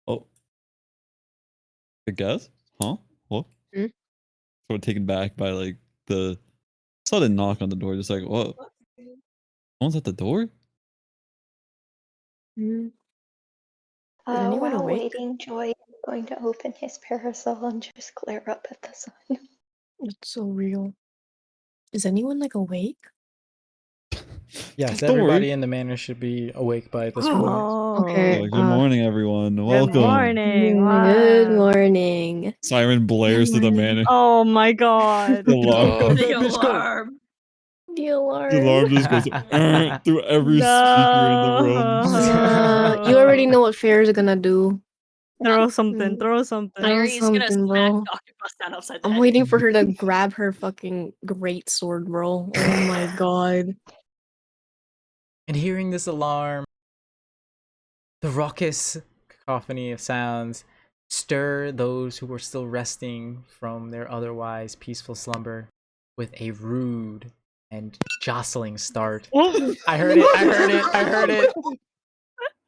Oh. The guess? Huh? What? Hmm? sort of taken back by like the sudden knock on the door. Just like, what? Someone's at the door? Is anyone While awake? waiting, Joy is going to open his parasol and just glare up at the sun. It's so real. Is anyone like awake? Yes, Don't worry. everybody in the manor should be awake by this point. Okay. Good morning, everyone. Welcome. Good morning. Good Wow. morning. Siren blares through the manor. Oh my god. The alarm. The alarm. The alarm. The alarm just goes through every speaker in the room. You already know what Fair's gonna do. Throw something. Throw something. Iree's gonna something, smack bro. Dr. Bust down upside the I'm head. waiting for her to grab her fucking great sword, bro. Oh my god. And hearing this alarm, the raucous cacophony of sounds stir those who were still resting from their otherwise peaceful slumber with a rude and jostling start. I heard it, I heard it, I heard it.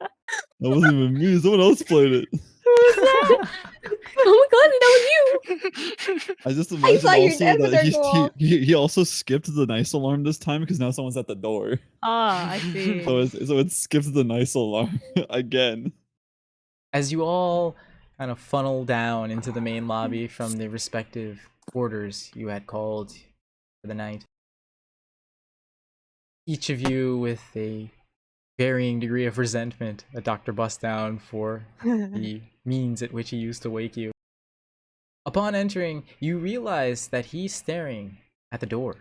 That wasn't even me. Someone else played it. Oh my god, that was you! I just imagine saw your also avatar that go off. he also skipped the nice alarm this time because now someone's at the door. Ah, I see. So it skipped the nice alarm again. As you all kind of funnel down into the main lobby from the respective quarters you had called for the night, each of you with a varying degree of resentment at Dr. Bustdown for the means at which he used to wake you. Upon entering, you realize that he's staring at the door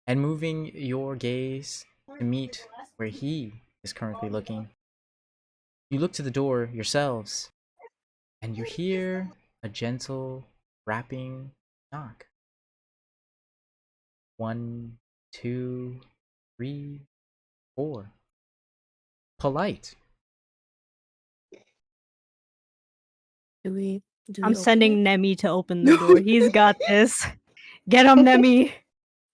and moving your gaze to meet where he is currently looking. You look to the door yourselves, and you hear a gentle rapping knock. 1, 2, 3, 4. Polite. Do we I'm open sending Nemi to open the door. He's got this. Get him, Nemi.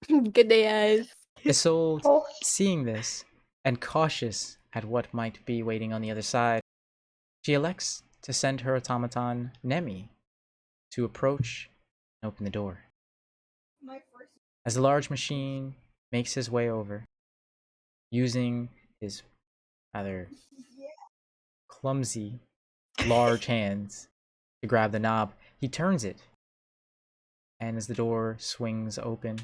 it? Good day, guys. Isolde, Oh, seeing this, and cautious at what might be waiting on the other side, she elects to send her automaton, Nemi, to approach and open the door. As the large machine makes his way over, using his rather clumsy, large hands to grab the knob, he turns it, and as the door swings open,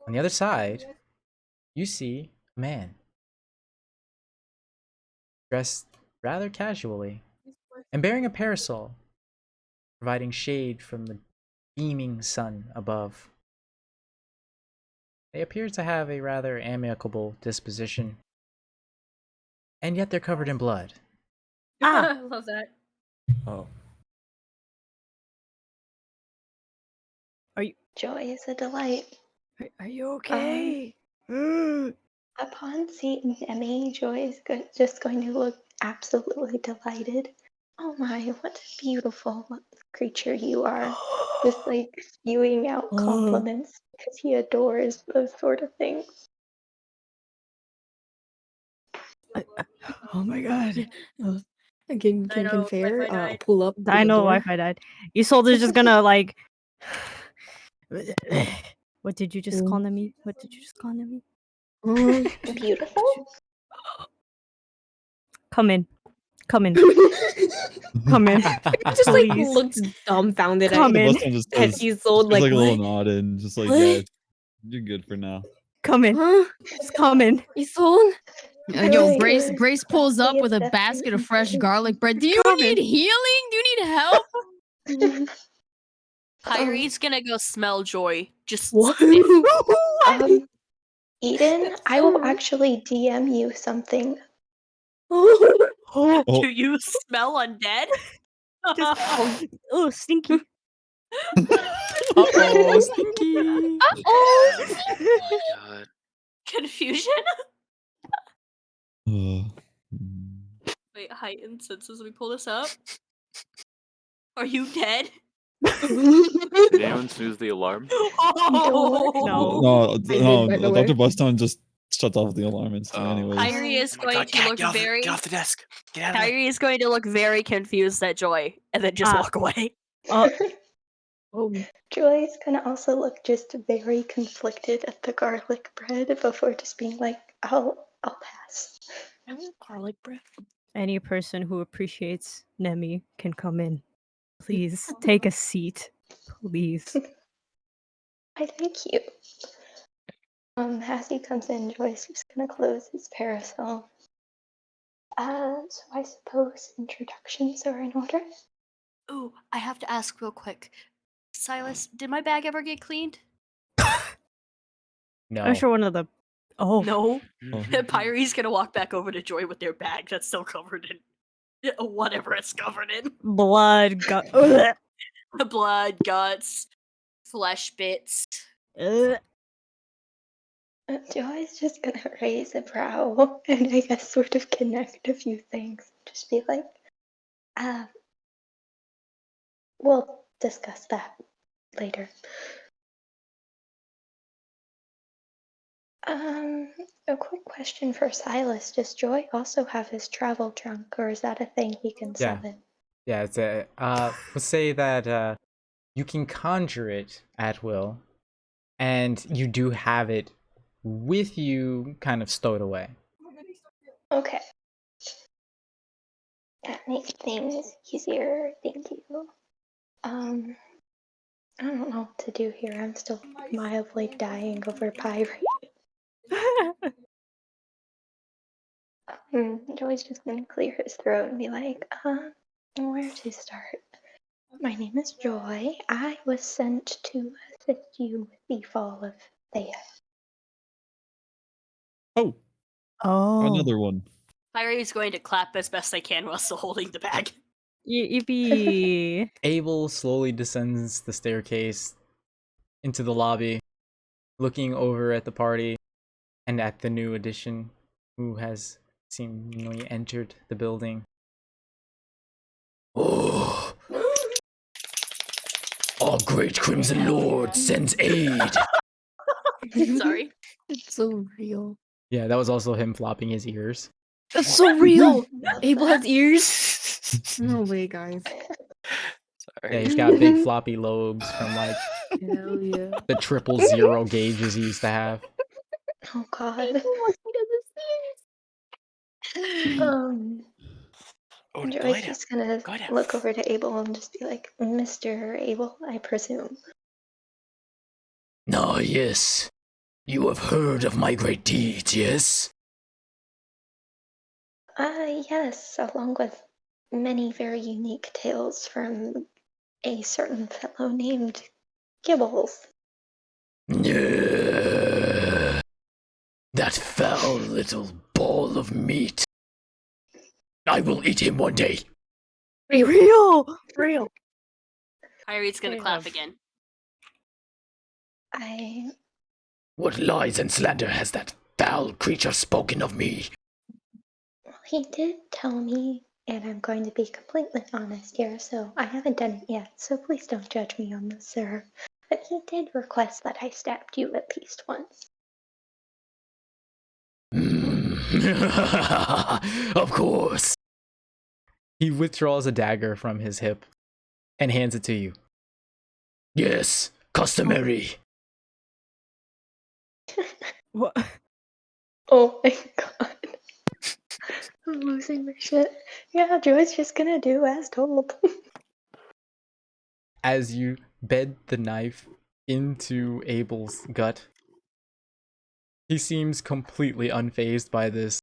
on the other side, you see a man, dressed rather casually, and bearing a parasol, providing shade from the beaming sun above. They appear to have a rather amicable disposition, and yet they're covered in blood. I love that. Oh. Joy is a delight. Are you okay? Upon seeing Emmy, Joy is just going to look absolutely delighted. Oh my, what a beautiful creature you are. Just like spewing out compliments because he adores those sort of things. Oh my god. Can Dino, Fair Wi-Fi died. pull up? to the Dino door? Wi-Fi died. Isolde's just gonna like. What did you just call Nemi? What did you just call Nemi? Beautiful? Come in. Come in. Come in. Just like Please. looks dumbfounded Come in. Just at does, Isolde, like like, a little what? nod and just like, What? yeah, you're good for now. Come in. Huh? Just come in. Isolde? Yo, Grace- Grace pulls up with a Grace- basket of fresh garlic bread. Do you Come need in. healing? Do you need help? Um, Kyrie's gonna go smell Joy. Just What? sniff. Eden, I will actually DM you something. Oh. Do you smell undead? Just oh stinky. Uh-oh, stinky! Oh my god. Confusion? Mm. Wait, heightened senses. Let me pull this up. Are you dead? Did anyone snooze the alarm? No. No, did, by the way. Dr. Bustown just shuts off the alarm instantly anyways. Kyrie is Oh my going god, to Cat, look get off, very. get off the desk. Get out of the way. Kyrie is going to look very confused at Joy, and then just Ah. walk away. Oh, Joy's gonna also look just very conflicted at the garlic bread before just being like, I'll pass. Garlic bread. any person who appreciates Nemi can come in. Please take a seat. Please. I thank you. As he comes in, Joy's just gonna close his parasol. So I suppose introductions are in order? Ooh, I have to ask real quick. Silas, did my bag ever get cleaned? No. I'm sure one of the. Oh. No. Oh. Pyrie's gonna walk back over to Joy with their bag that's still covered in whatever it's covered in. Blood. Blood, guts, flesh bits. Joy's just gonna raise a brow and I guess sort of connect a few things. Just be like, we'll discuss that later. A quick question for Silas. Does Joy also have his travel trunk, or is that a thing he can Yeah. summon? Yeah, it's a let's say that you can conjure it at will, and you do have it with you kind of stowed away. Okay. That makes things easier, thank you. I don't know what to do here. I'm still mildly dying over pyrite. Joey's just gonna clear his throat and be like, where to start? My name is Joy. I was sent to assist you with the fall of Thea. Oh, Oh. another one. Pyrie's going to clap as best I can while still holding the bag. Yippee. Abel slowly descends the staircase into the lobby, looking over at the party and at the new addition who has seemingly entered the building. Oh, our great Crimson Lord sends aid. Sorry. It's so real. Yeah, that was also him flopping his ears. That's so real. Abel has ears. No way, guys. Yeah, he's got big floppy lobes from like Hell yeah. the 000 gauges he used to have. Oh god. Joy's just gonna look over to Abel and just be like, Mr. Abel, I presume. Ah, yes. You have heard of my great deeds, yes? Yes, along with many very unique tales from a certain fellow named Gibbles. That foul little ball of meat. I will eat him one day. Real. Pyrie's gonna clap again. What lies and slander has that foul creature spoken of me? He did tell me, and I'm going to be completely honest here, so I haven't done it yet, so please don't judge me on this, sir. But he did request that I stabbed you at least once. Of course. He withdraws a dagger from his hip and hands it to you. Yes, customary. What? Oh my god. I'm losing my shit. Yeah, Joy's just gonna do as told. As you bed the knife into Abel's gut, he seems completely unfazed by this.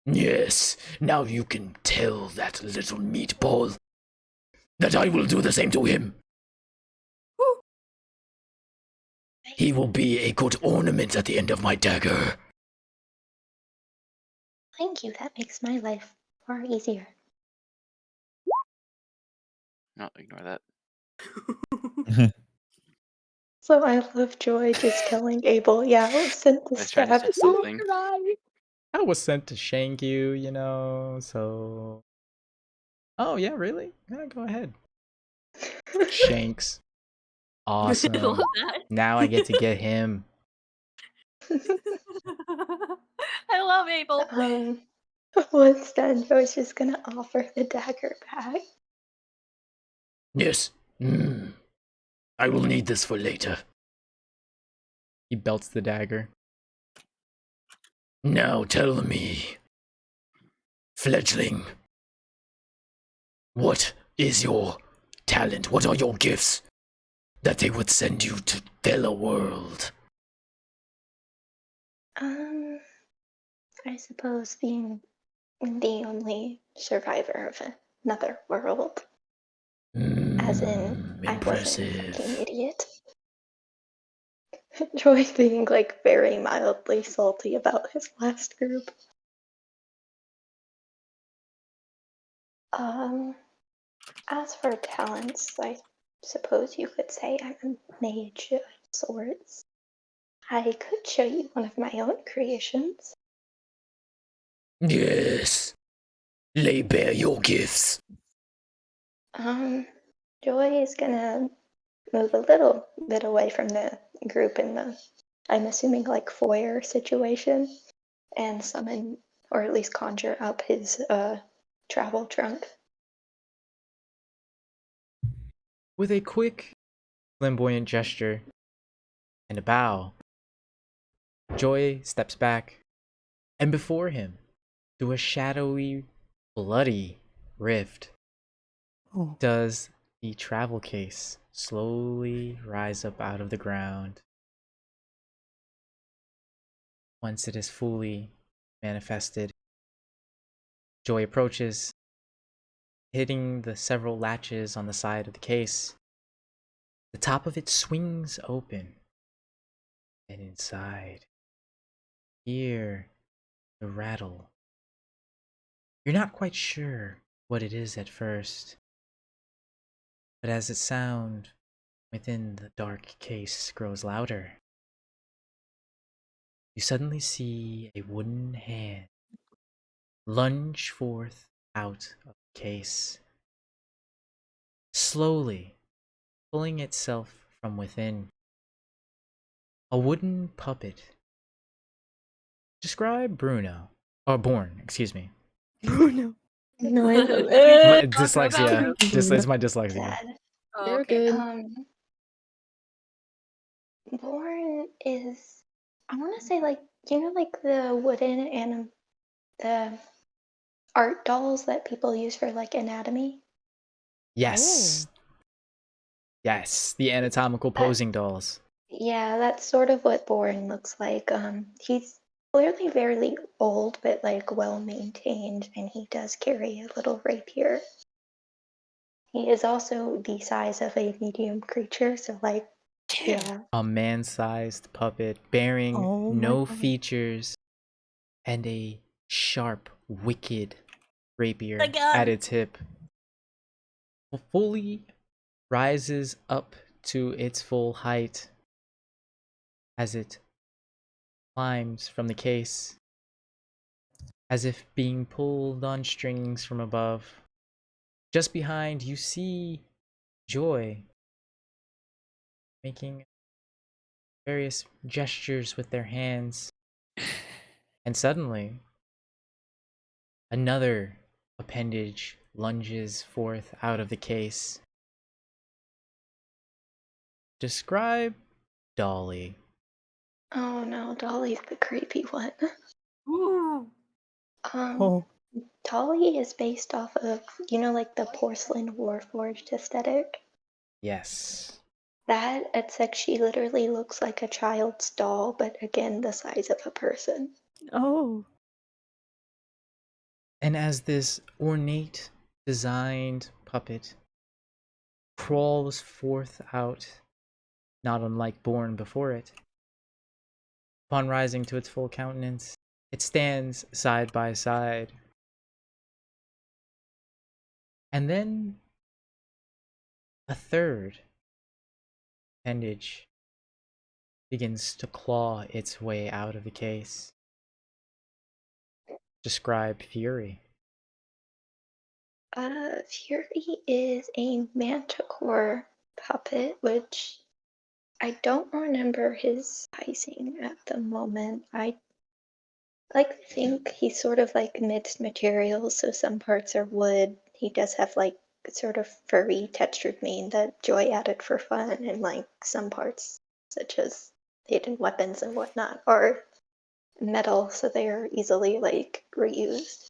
Yes, now you can tell that little meatball that I will do the same to him. He will be a good ornament at the end of my dagger. Thank you, that makes my life far easier. No, ignore that. So I love Joy just telling Abel, yeah, I was sent to I was trying to stab say you. something. I was sent to shank you, you know, so... Oh, yeah, really? Yeah, go ahead. Shanks. Awesome. Love that. Now I get to get him. I love Abel. Once done, Joy's just gonna offer the dagger back. Yes. I will need this for later. He belts the dagger. Now tell me, fledgling, what is your talent? What are your gifts that they would send you to Thela World? I suppose being the only survivor of another world. As in, I wasn't a fucking idiot. Joy being like very mildly salty about his last group. As for talents, I suppose you could say I'm a mage of sorts. I could show you one of my own creations. Yes. Lay bare your gifts. Joy is gonna move a little bit away from the group in the, I'm assuming, like foyer situation, and summon, or at least conjure up his travel trunk. With a quick, flamboyant gesture and a bow, Joy steps back, and before him, through a shadowy, bloody rift, does the travel case slowly rise up out of the ground. Once it is fully manifested, Joy approaches, hitting the several latches on the side of the case. The top of it swings open, and inside, hear the rattle. You're not quite sure what it is at first, but as the sound within the dark case grows louder, you suddenly see a wooden hand lunge forth out of the case, slowly pulling itself from within. A wooden puppet. Describe Bruno. Or Born, excuse me. Bruno. No, I love My it. dyslexia. It's my dyslexia. Oh, You're okay. good. Born is, I want to say, like, you know, like the wooden and the art dolls that people use for like anatomy. Yes. Yes, the anatomical posing dolls. Yeah, that's sort of what Boring looks like. He's clearly very old, but like well maintained, and he does carry a little rapier. He is also the size of a medium creature, so like, yeah. A man-sized puppet bearing Oh my no God. features and a sharp, wicked rapier My God. at its hip. Fully rises up to its full height as it climbs from the case, as if being pulled on strings from above. Just behind, you see Joy making various gestures with their hands. And suddenly, another appendage lunges forth out of the case. Describe Dolly. Oh no, Dolly's the creepy one. Ooh. Oh. Dolly is based off of, you know, like the porcelain warforged aesthetic. Yes. That, except she literally looks like a child's doll, but again, the size of a person. Oh. And as this ornate, designed puppet crawls forth out, not unlike Born before it, upon rising to its full countenance, it stands side by side. And then a third appendage begins to claw its way out of the case. Describe Fury. Fury is a manticore puppet, which I don't remember his sizing at the moment. I like to think he's sort of like mixed materials, so some parts are wood. He does have like sort of furry textured mane that Joy added for fun, and like some parts, such as hidden weapons and whatnot, are metal, so they are easily like reused.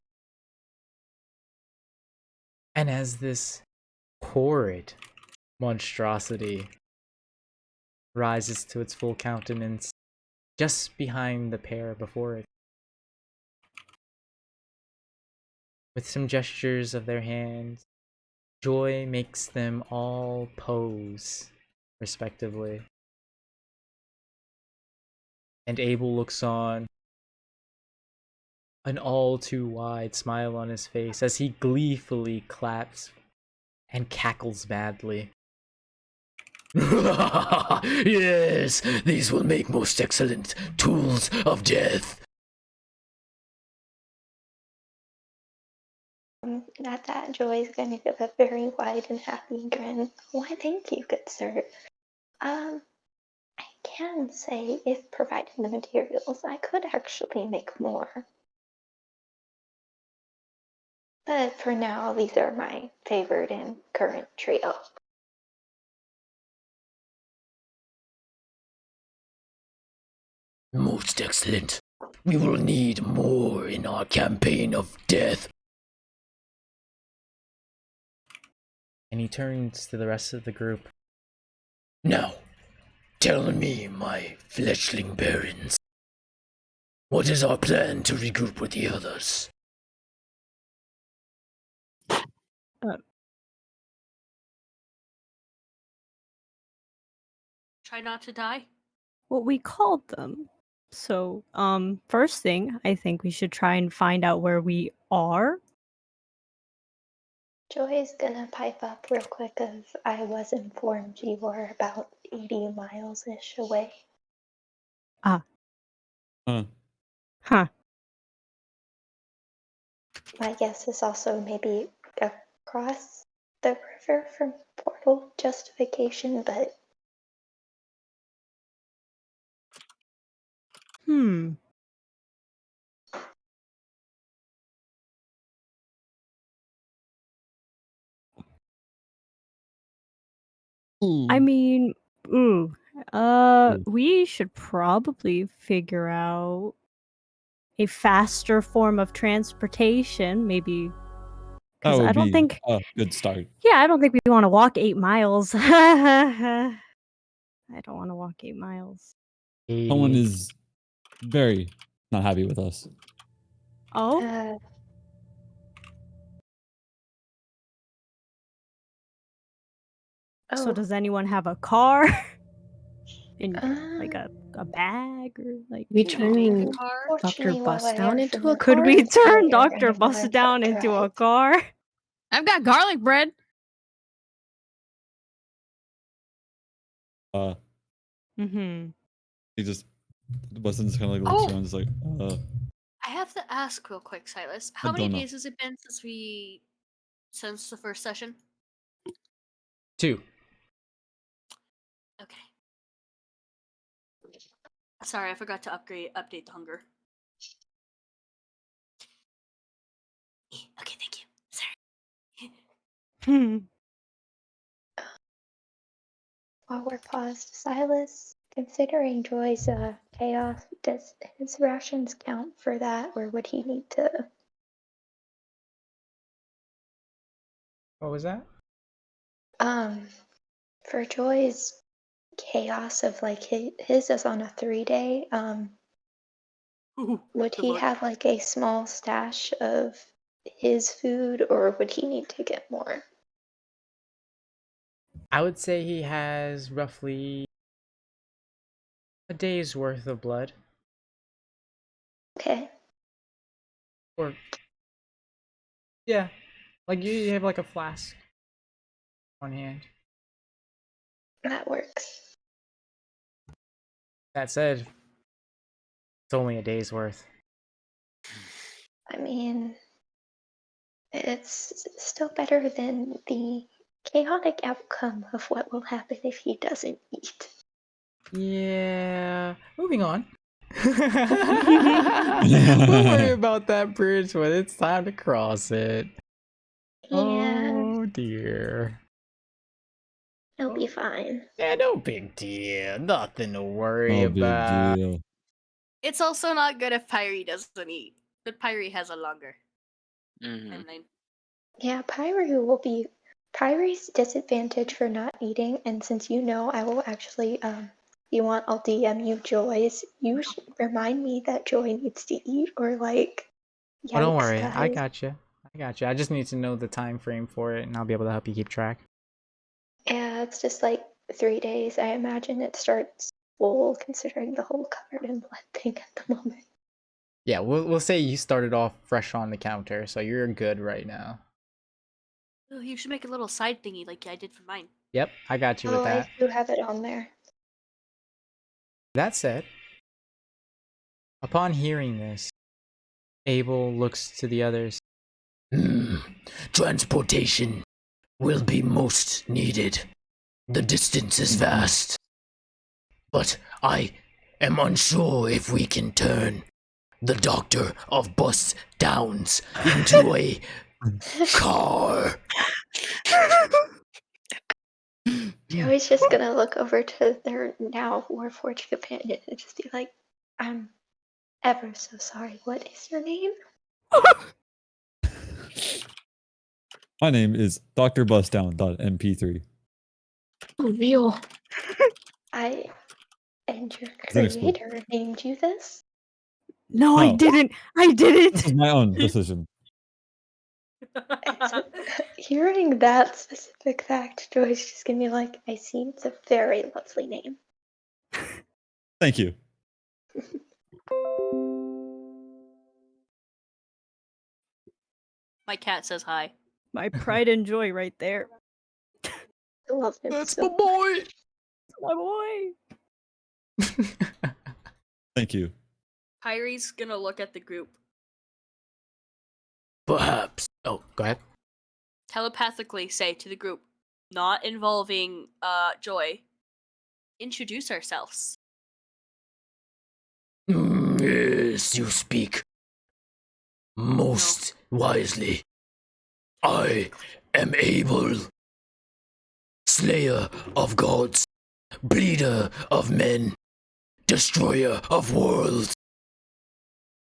And as this horrid monstrosity rises to its full countenance, just behind the pair before it, with some gestures of their hands, Joy makes them all pose, respectively. And Abel looks on, an all too wide smile on his face as he gleefully claps and cackles madly. Yes, these will make most excellent tools of death. At that, Joy's gonna give a very wide and happy grin. Why, thank you, good sir. I can say, if provided the materials, I could actually make more. But for now, these are my favored and current trio. Most excellent. We will need more in our campaign of death. And he turns to the rest of the group. Now, tell me, my fleshling barons, what is our plan to regroup with the others? Try not to die. Well, we called them. So, first thing, I think we should try and find out where we are. Joy's gonna pipe up real quick, as I was informed you were about 80 miles-ish away. Ah. Huh. Huh. My guess is also maybe across the river from Portal Justification, but I mean, we should probably figure out a faster form of transportation, maybe. That would I don't be think a good start. Yeah, I don't think we want to walk 8 miles. I don't want to walk 8 miles. Someone is very not happy with us. Oh? So does anyone have a car? In like a bag or like We turn Dr. Fortunately, while Bus I down am into from a the Could we forest, turn we are Dr. gonna Bus learn down how to into a drive. car? I've got garlic bread. Mm-hmm. He just Bustin just kind of like looks around, just like, I have to ask real quick, Silas. How I many don't know. days has it been since the first session? 2. Okay. Sorry, I forgot to update the hunger. Okay, thank you. Sorry. While we're paused, Silas, considering Joy's chaos, does his rations count for that, or would he need to? What was that? For Joy's chaos of like his is on a 3-day. Would he have like a small stash of his food, or would he need to get more? I would say he has roughly a day's worth of blood. Okay. Or yeah, like you have like a flask on hand. That works. That said, it's only a day's worth. I mean, it's still better than the chaotic outcome of what will happen if he doesn't eat. Yeah. Moving on. We'll worry about that bridge when it's time to cross it. Yeah. Oh dear. It'll be fine. Yeah, no big deal. Nothing to worry No big about. deal. It's also not good if Pyrie doesn't eat, but Pyrie has a longer Mm-hmm. timeline. Yeah, Pyrie will be Pyrie's disadvantage for not eating, and since you know, I will actually you want, I'll DM you Joy's. You should remind me that Joy needs to eat, or like, Oh, don't yikes, worry. I guys. got you. I got you. I just need to know the time frame for it, and I'll be able to help you keep track. Yeah, it's just like 3 days. I imagine it starts full, considering the whole covered in blood thing at the moment. Yeah, we'll say you started off fresh on the counter, so you're good right now. Oh, you should make a little side thingy like I did for mine. Yep, I got you with Oh, I that. do have it on there. That said, upon hearing this, Abel looks to the others. Transportation will be most needed. The distance is vast. But I am unsure if we can turn the Doctor of Bus Downs into a car. Joey's just gonna look over to their now Warforged companion and just be like, I'm ever so sorry. What is your name? My name is Dr. Bustdown.mp3. Real. And your Then explain. creator named you this? No, I No. didn't. I didn't. This is my own decision. Hearing that specific fact, Joy's just gonna be like, I see, it's a very lovely name. Thank you. My cat says hi. My pride and joy right there. I love him. That's so my boy. My boy. Thank you. Pyrie's gonna look at the group. Perhaps. Oh, go ahead. Telepathically say to the group, not involving Joy, introduce ourselves. Yes, you speak most wisely. I am Abel, slayer of gods, bleeder of men, destroyer of worlds,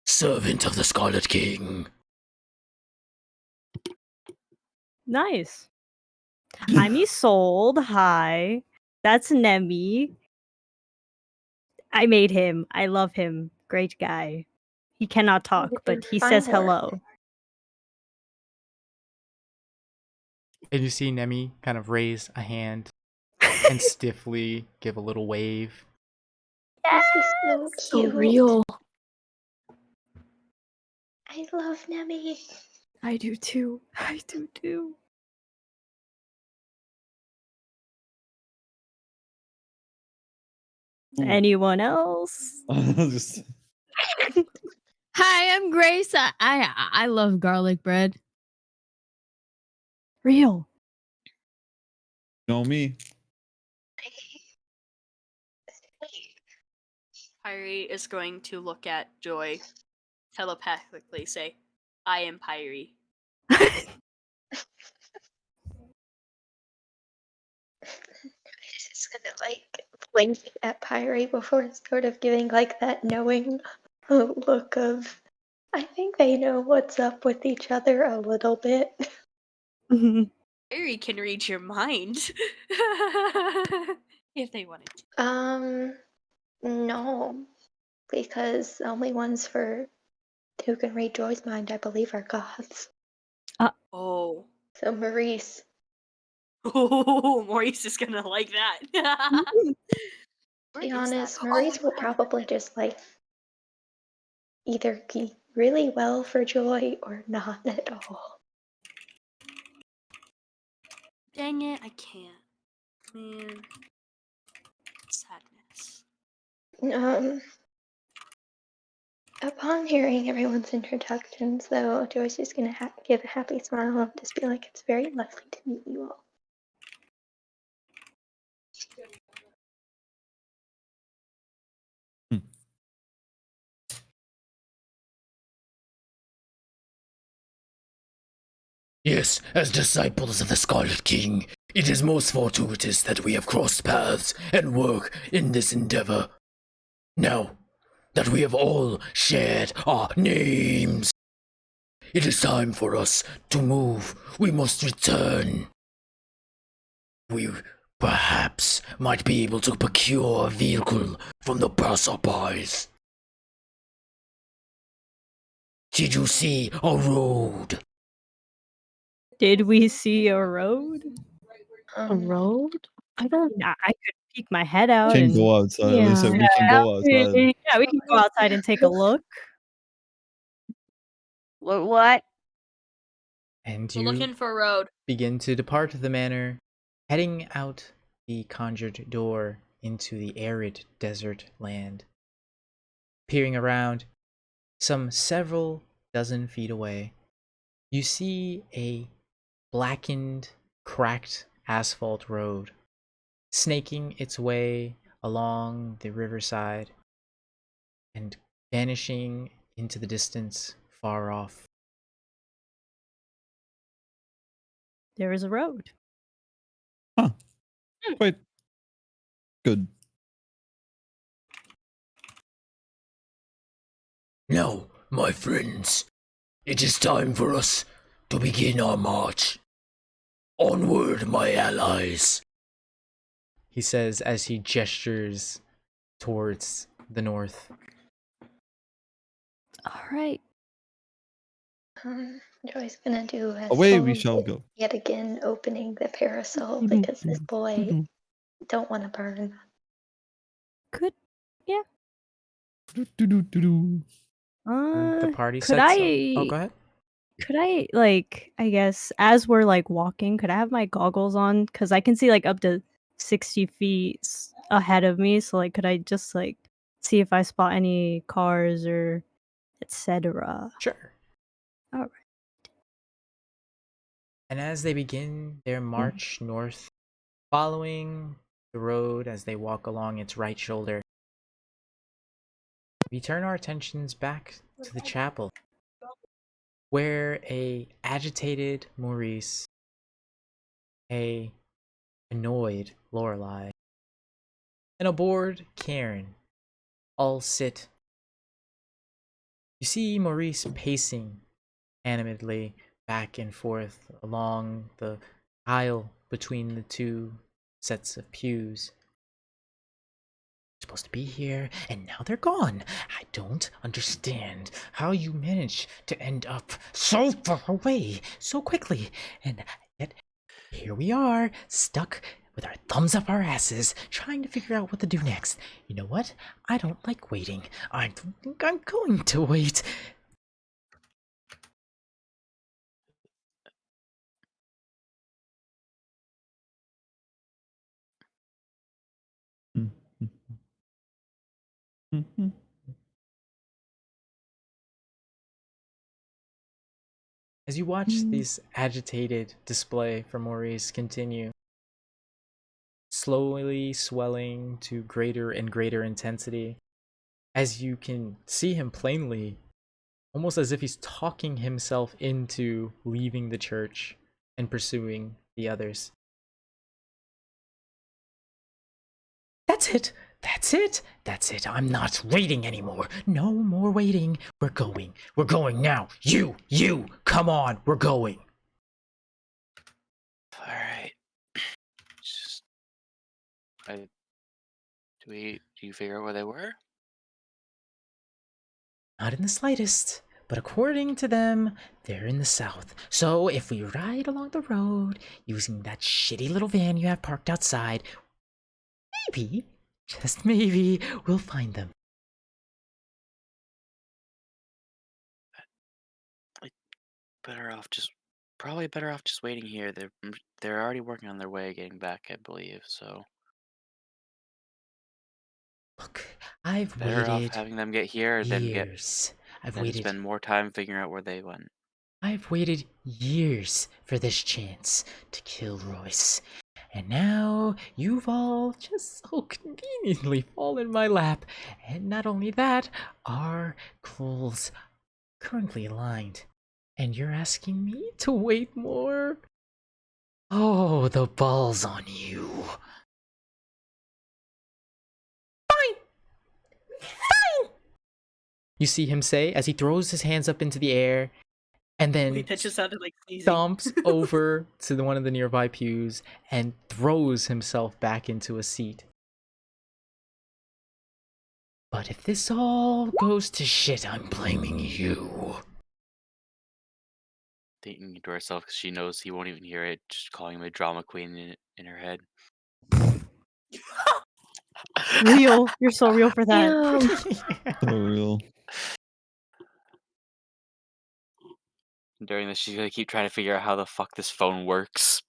servant of the Scarlet King. Nice. I'm Isolde. Hi. That's Nemi. I made him. I love him. Great guy. He cannot talk, but he says Fine work. hello. And you see Nemi kind of raise a hand and stiffly give a little wave. Yes, he's so So cute. real. I love Nemi. I do too. I do too. Anyone else? Just Hi, I'm Grace. I love garlic bread. Real. know me. Pyrie is going to look at Joy, telepathically say, I am Pyrie. Just gonna like blink at Pyrie before sort of giving like that knowing look of, I think they know what's up with each other a little bit. Pyrie can read your mind. If they wanted to. No, because the only ones who can read Joy's mind, I believe, are gods. Oh. So Maurice. Oh, Maurice is gonna like that. To Where be is honest, that? Maurice Oh, will probably just like either be really well for Joy or not at all. dang it, I can't. Man. Sadness. Upon hearing everyone's introductions, though, Joyce is gonna give a happy smile and just be like, "It's very lovely to meet you all." Yes, as disciples of the Scarlet King, it is most fortuitous that we have crossed paths and work in this endeavor. Now that we have all shared our names, it is time for us to move. We must return. We perhaps might be able to procure a vehicle from the passerbys. Did you see a road? Did we see a road? A road? I don't. I could peek my head out Can and go outside. They said we yeah, can go outside. yeah, we can go outside and take a look. What? And We're you looking for a road. begin to depart the manor, heading out the conjured door into the arid desert land. Peering around, some several dozen feet away, you see a blackened, cracked asphalt road snaking its way along the riverside and vanishing into the distance far off. There is a road. Huh. Quite good. Now, my friends, it is time for us to begin our march. Onward, my allies. He says as he gestures towards the north. All right. Joy's gonna do a Away we solo shall go. yet again, opening the parasol because this boy don't want to burn. Good. Yeah. Do-do-do-do-do. The party Could sets I? Oh, go ahead. Could I, like, I guess, as we're like walking, could I have my goggles on? Because I can see like up to 60 feet ahead of me. So, like, could I just like see if I spot any cars or etc.? Sure. All right. And as they begin their march north, following the road as they walk along its right shoulder, we turn our attentions back to the chapel, where a agitated Maurice, a annoyed Lorelei, and a bored Karen all sit. You see Maurice pacing animatedly back and forth along the aisle between the two sets of pews. Supposed to be here, and now they're gone. I don't understand how you managed to end up so far away so quickly, and yet here we are, stuck with our thumbs up our asses, trying to figure out what to do next. You know what? I don't like waiting. I don't think I'm going to wait. As you watch this agitated display from Maurice continue, slowly swelling to greater and greater intensity, as you can see him plainly, almost as if he's talking himself into leaving the church and pursuing the others. That's it! That's it! That's it! I'm not waiting anymore! No more waiting! We're going! We're going now! You! Come on! We're going! Alright. Just do you figure out where they were? Not in the slightest, but according to them, they're in the south. So if we ride along the road using that shitty little van you have parked outside, maybe, just maybe, we'll find them. Probably better off just waiting here. They're already working on their way getting back, I believe, so Look, I've better off waited having them get here than years. spend more time figuring out where they went. I've waited years for this chance to kill Royce. And now you've all just so conveniently fallen in my lap. And not only that, our goals currently aligned. And you're asking me to wait more? Oh, the balls on you. Fine! Fine! You see him say as he throws his hands up into the air and then Wait, that just sounded like sneezing. stomps over to one of the nearby pews and throws himself back into a seat. But if this all goes to shit, I'm blaming you. Thinking to herself because she knows he won't even hear it, just calling him a drama queen in her head. Real. You're so real for that. So real. During this, she's gonna keep trying to figure out how the fuck this phone works.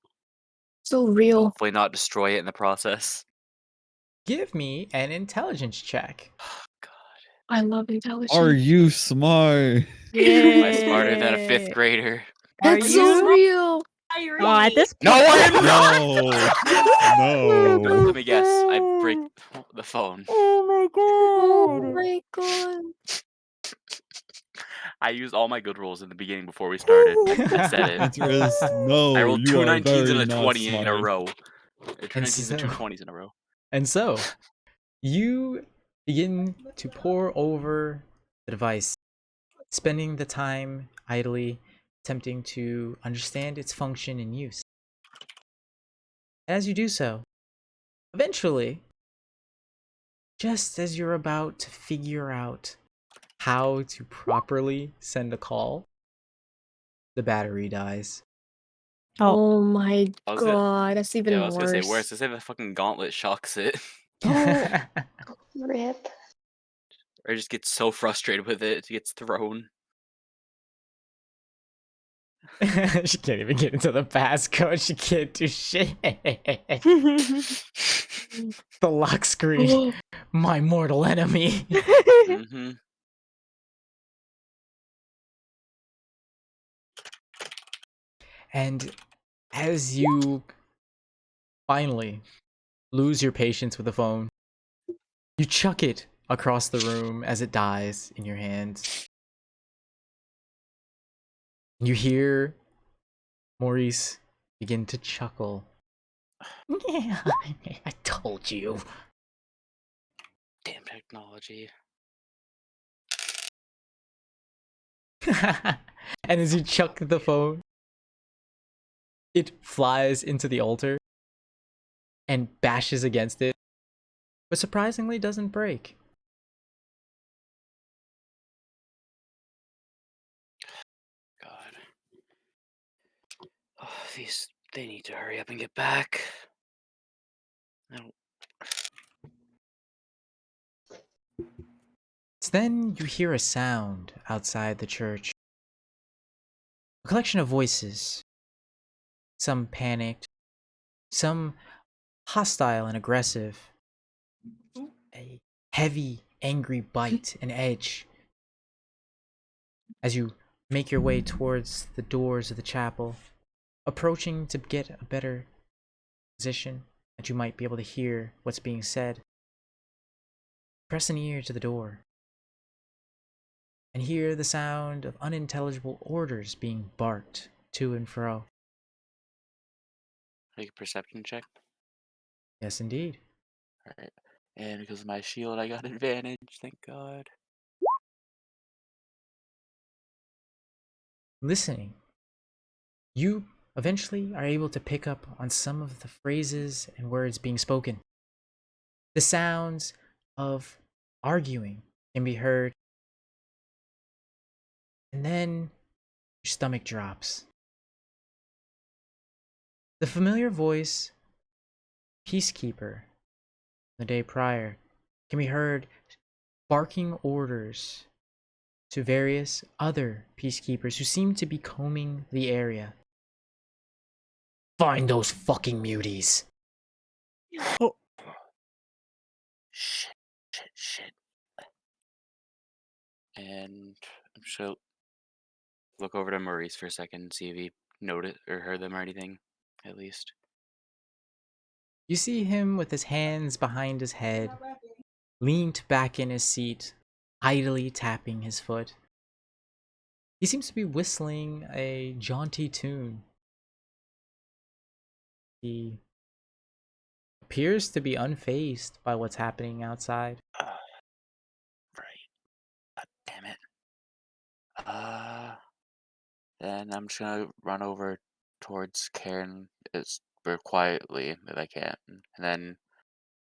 So real. Hopefully not destroy it in the process. Give me an intelligence check. I love intelligence. Are you smart? Am I smarter than a 5th grader? Are That's you? so real. Oh, at this point. No, I am not! No. Let me guess. I break the phone. Oh my Oh god. my god. I used all my good rolls in the beginning before we started. I said it. Answer is no. I rolled you two are 19s and very a not 20 in a smart. row. Two 19s and two so- 20s in a row. And so, you begin to pore over the device, spending the time idly attempting to understand its function and use. As you do so, eventually, just as you're about to figure out how to properly send a call, the battery dies. Oh my I was gonna- god, that's even I was gonna say, worse. worse. To say the fucking gauntlet shocks it. Rip. Or just gets so frustrated with it, it gets thrown. She can't even get into the passcode. She can't do shit. The lock screen. My mortal enemy. Mm-hmm. And as you finally lose your patience with the phone, you chuck it across the room as it dies in your hands. You hear Maurice begin to chuckle. Yeah, I told you. Damn technology. And as you chuck the phone, it flies into the altar and bashes against it, but surprisingly doesn't break. God. Oh, they need to hurry up and get back. I don't... Then you hear a sound outside the church. A collection of voices. Some panicked, some hostile and aggressive. A heavy, angry bite and edge. As you make your way towards the doors of the chapel, approaching to get a better position that you might be able to hear what's being said. Press an ear to the door and hear the sound of unintelligible orders being barked to and fro. Make a perception check. Yes, indeed. Alright. And because of my shield, I got advantage, thank God. Listening, you eventually are able to pick up on some of the phrases and words being spoken. The sounds of arguing can be heard, and then your stomach drops. The familiar voice, Peacekeeper, the day prior, can be heard barking orders to various other peacekeepers who seem to be combing the area. Find those fucking muties. Oh. Shit. And I'm sure look over to Maurice for a second and see if he noticed or heard them or anything, at least. You see him with his hands behind his head, leaned back in his seat, idly tapping his foot. He seems to be whistling a jaunty tune. He appears to be unfazed by what's happening outside. Right. God damn it. Then I'm just gonna run over towards Karen as quietly if I can, and then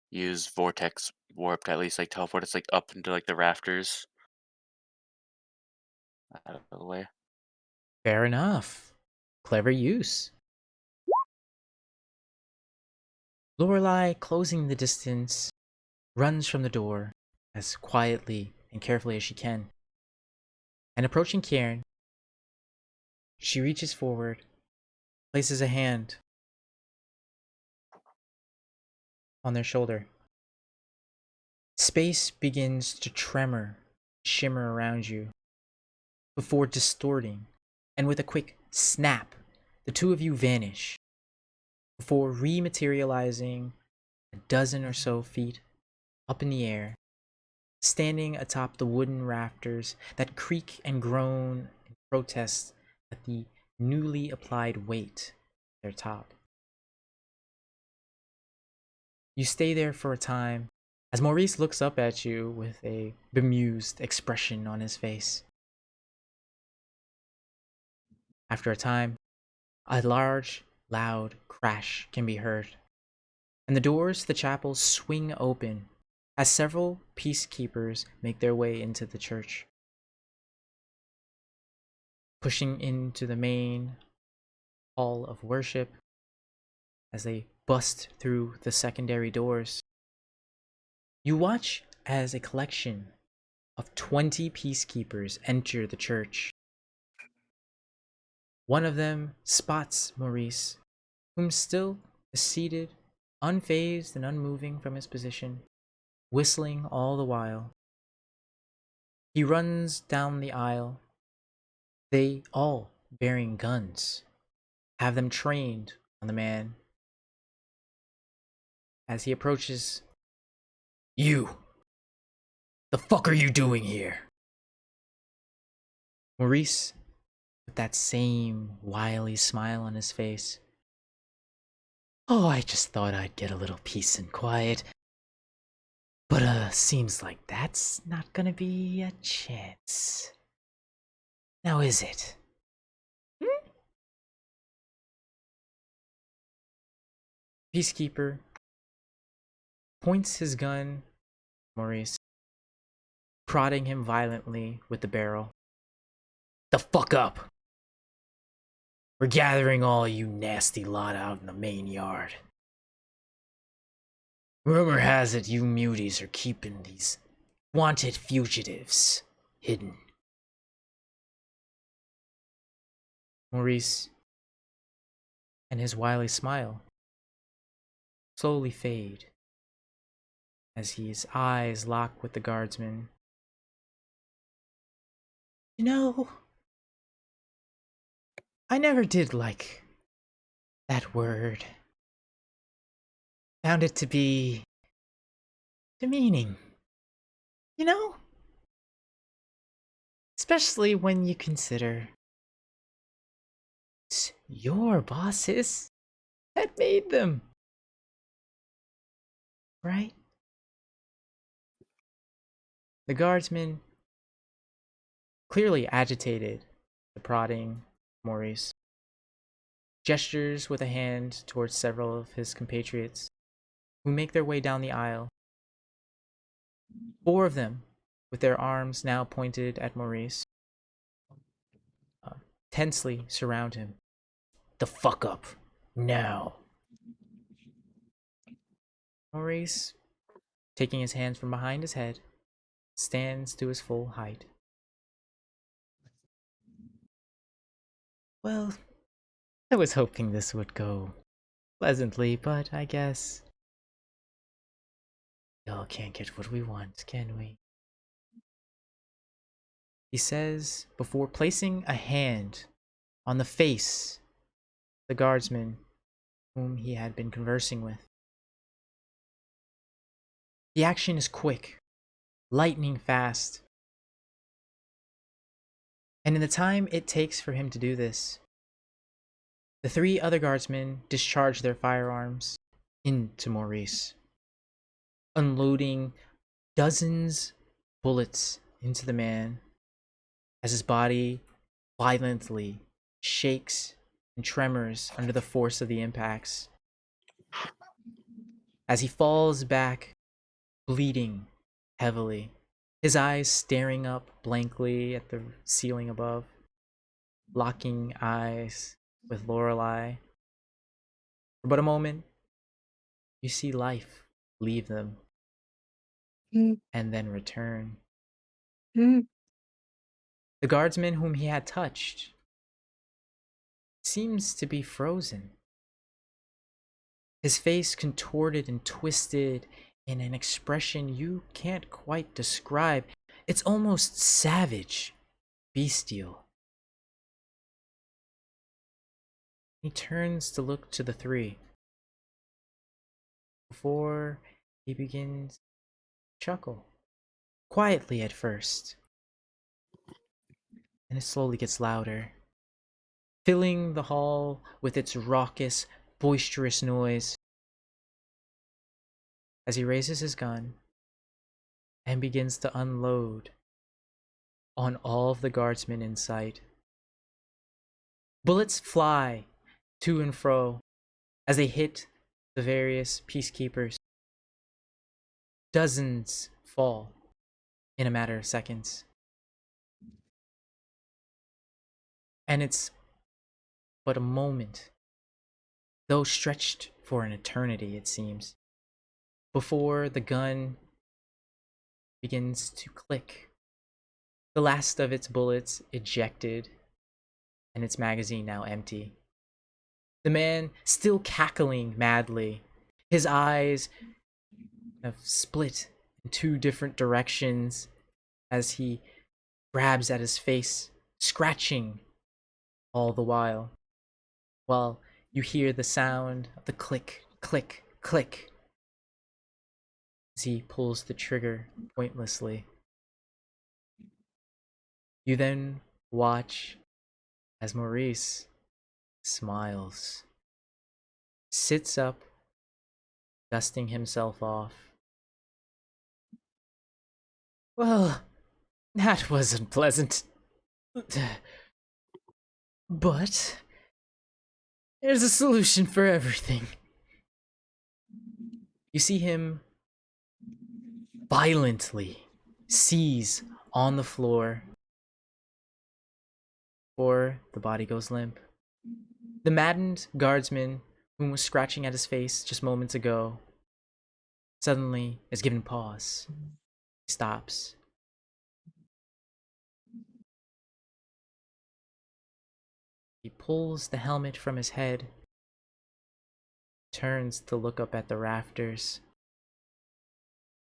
use vortex warp to at least like teleport us like up into like the rafters out of the way. Fair enough. Clever use. Lorelei, closing the distance, runs from the door as quietly and carefully as she can. And approaching Karen, she reaches forward, places a hand on their shoulder. Space begins to tremor, shimmer around you, before distorting, and with a quick snap, the two of you vanish, before rematerializing a dozen or so feet up in the air, standing atop the wooden rafters that creak and groan in protest at the newly applied weight at their top. You stay there for a time as Maurice looks up at you with a bemused expression on his face. After a time, a large, loud crash can be heard, and the doors to the chapel swing open as several peacekeepers make their way into the church. Pushing into the main hall of worship, as they bust through the secondary doors, you watch as a collection of 20 peacekeepers enter the church. One of them spots Maurice, whom still is seated, unfazed and unmoving from his position, whistling all the while. He runs down the aisle, they all bearing guns, have them trained on the man. As he approaches, You! The fuck are you doing here? Maurice, with that same wily smile on his face. Oh, I just thought I'd get a little peace and quiet. But, seems like that's not gonna be a chance. Now is it? Peacekeeper points his gun at Maurice, prodding him violently with the barrel. The fuck up! We're gathering all you nasty lot out in the main yard. Rumor has it you muties are keeping these wanted fugitives hidden. Maurice and his wily smile slowly fade as his eyes lock with the guardsman. You know, I never did like that word. Found it to be demeaning. You know? Especially when you consider it's your bosses that made them. Right? The guardsman, clearly agitated, the prodding Maurice, gestures with a hand towards several of his compatriots who make their way down the aisle. 4 of them, with their arms now pointed at Maurice, tensely surround him. The fuck up. Now. Maurice, taking his hands from behind his head, stands to his full height. Well, I was hoping this would go pleasantly, but I guess we all can't get what we want, can we? He says before placing a hand on the face of the guardsman whom he had been conversing with. The action is quick, lightning fast. And in the time it takes for him to do this, the 3 other guardsmen discharge their firearms into Maurice, unloading dozens of bullets into the man as his body violently shakes and tremors under the force of the impacts. As he falls back, bleeding heavily, his eyes staring up blankly at the ceiling above, locking eyes with Lorelei. For but a moment, you see life leave them and then return. The guardsman whom he had touched seems to be frozen. His face contorted and twisted in an expression you can't quite describe. It's almost savage, bestial. He turns to look to the 3 before he begins to chuckle, quietly at first, and it slowly gets louder, filling the hall with its raucous, boisterous noise as he raises his gun and begins to unload on all of the guardsmen in sight. Bullets fly to and fro as they hit the various peacekeepers. Dozens fall in a matter of seconds. And it's but a moment, though stretched for an eternity, it seems, before the gun begins to click. The last of its bullets ejected, and its magazine now empty. The man still cackling madly, his eyes have split in 2 different directions as he grabs at his face, scratching all the while you hear the sound of the click, click, click as he pulls the trigger pointlessly. You then watch as Maurice smiles, sits up, dusting himself off. Well, that wasn't pleasant. But there's a solution for everything. You see him violently seize on the floor, or the body goes limp. The maddened guardsman whom was scratching at his face just moments ago suddenly is given pause. He stops. He pulls the helmet from his head, turns to look up at the rafters.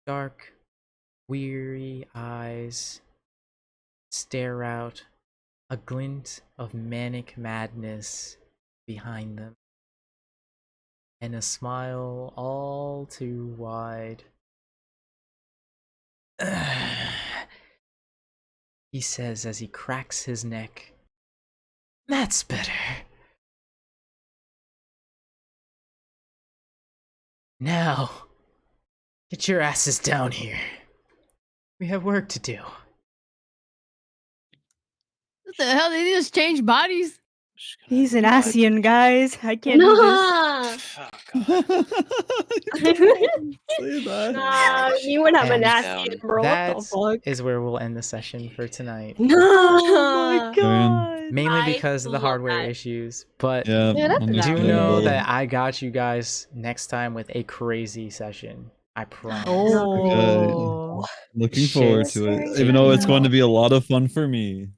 Dark, weary eyes stare out, a glint of manic madness behind them, and a smile all too wide. He says as he cracks his neck, "That's better. Now, get your asses down here. We have work to do." What the hell? They just change bodies? He's an Asian, guys. I can't do this. Say that. Nah, you would have an And nasty bro. What the that fuck? is where we'll end the session for tonight. Oh my god. Mainly I because of the love hardware that. issues, but Yeah, Yeah, that's do understandable. know that I got you guys next time with a crazy session. I promise. Oh. Looking forward Shit. to it, even though it's going to be a lot of fun for me.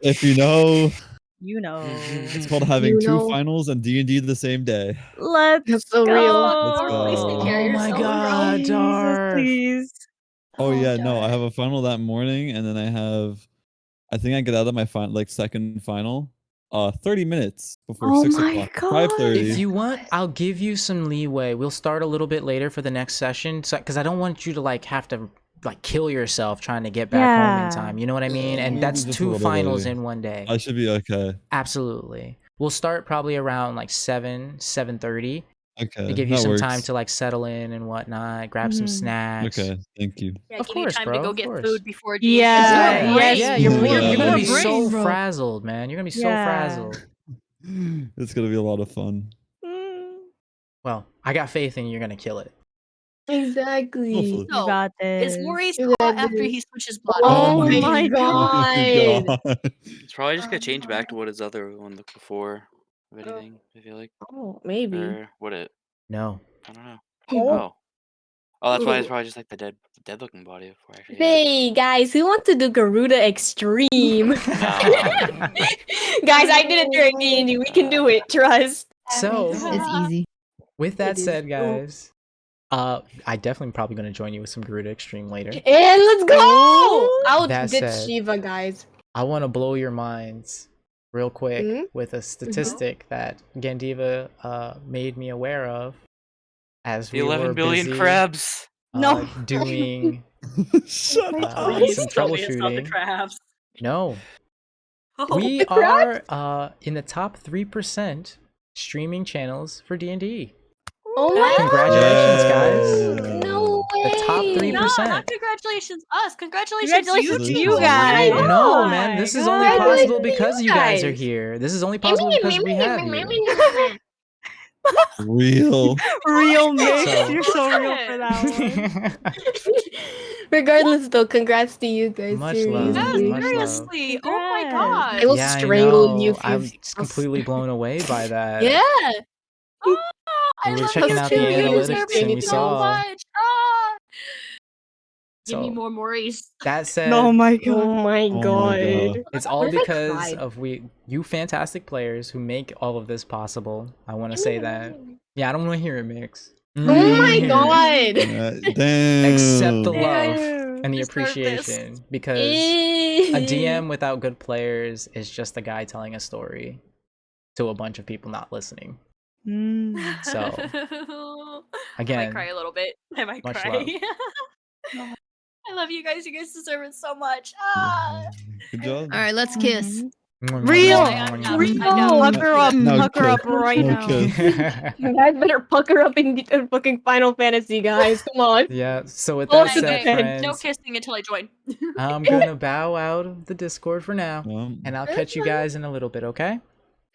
If you know, You know. it's called having You 2 know. finals and D&D the same day. Let's That's so go. real. Let's Please take go. care of Oh my yourself, god, bro. Jesus, Darth. please. Oh yeah, no, I have a final that morning, and then I think I get out of my second final 30 minutes before Oh 6 my o'clock. god. 5:30. If you want, I'll give you some leeway. We'll start a little bit later for the next session, because I don't want you to have to like kill yourself trying to get back home in Yeah. time. You know what I mean? And Maybe that's just a 2 little finals bit. in one day. I should be okay. Absolutely. We'll start probably around like 7:30 Okay, to give you that some works. time to like settle in and whatnot, grab some snacks. Okay, thank you. Yeah, Of give you course, time bro. to go of get course. food before D&D. Yeah, Your yes, Yeah, brain. you're gonna be Your so brain, bro. frazzled, man. You're gonna be so Yeah. frazzled. It's gonna be a lot of fun. Well, I got faith in you're gonna kill it. Exactly. Hopefully. You got Is this. Maurice You hot got after this. he switches bodies? Oh my my god. God. It's probably just gonna change back to what his other one looked before. If anything, I feel like. Oh, maybe. Or what it? No. I don't know. Oh. Oh, that's why it's probably just like the dead looking body before actually. Hey guys, who wants to do Garuda Extreme? Guys, I did it during D&D. We can do it. Trust. So, It's easy. with that It is said, so- guys, I definitely probably gonna join you with some Garuda Extreme later. And let's go! I'll That ditch said- Shiva, guys. I want to blow your minds real quick Mhm. with a statistic that Gandiva made me aware of as The we 11 were billion busy, crabs. No. doing Shut up. Please some tell me it's not the troubleshooting. crabs. No, Oh, we the crabs? are in the top 3% streaming channels for D&D. Oh my Congratulations, Yay. guys! No way! The top 3%. no, not congratulations us. Congratulations, Congratulations to to you you guys. guys. No, Oh man, my this is only God. possible because you guys are guys. here. This is only possible because we have you. Real. Real mix. So- You're so real for that one. Regardless, though, congrats to you guys. Much love, seriously. much love. seriously. Oh my Congrats. god. I will Yeah, I strangle know. you if I'm you. completely blown away by that. Yeah. Oh, I We were love checking you out the too. You analytics deserve and it we so saw. much. Ah. Give me So more Maurice. that said, Oh my Oh god. my my god. God. it's all What if I because cried? of you fantastic players who make all of this possible. I want to say that. Yeah, I don't want to hear it, Mix. Oh my god. Damn. Accept the love Damn. and the Deserve this. appreciation because a DM without good players is just a guy telling a story to a bunch of people not listening. So, I again, might cry a little bit. I might much cry. I love you guys. You guys deserve it so much. Ah. Good job. All right, let's kiss. Real. I'm down. Real. I'm down. Pucker up. No Pucker kiss. up right No now. kiss. You guys better pucker up in fucking Final Fantasy, guys. Come on. Yeah, so with Oh, that to said, defend. No friends, kissing until I join. I'm gonna bow out of the Discord for now, Um, and I'll catch you guys in a little bit, okay?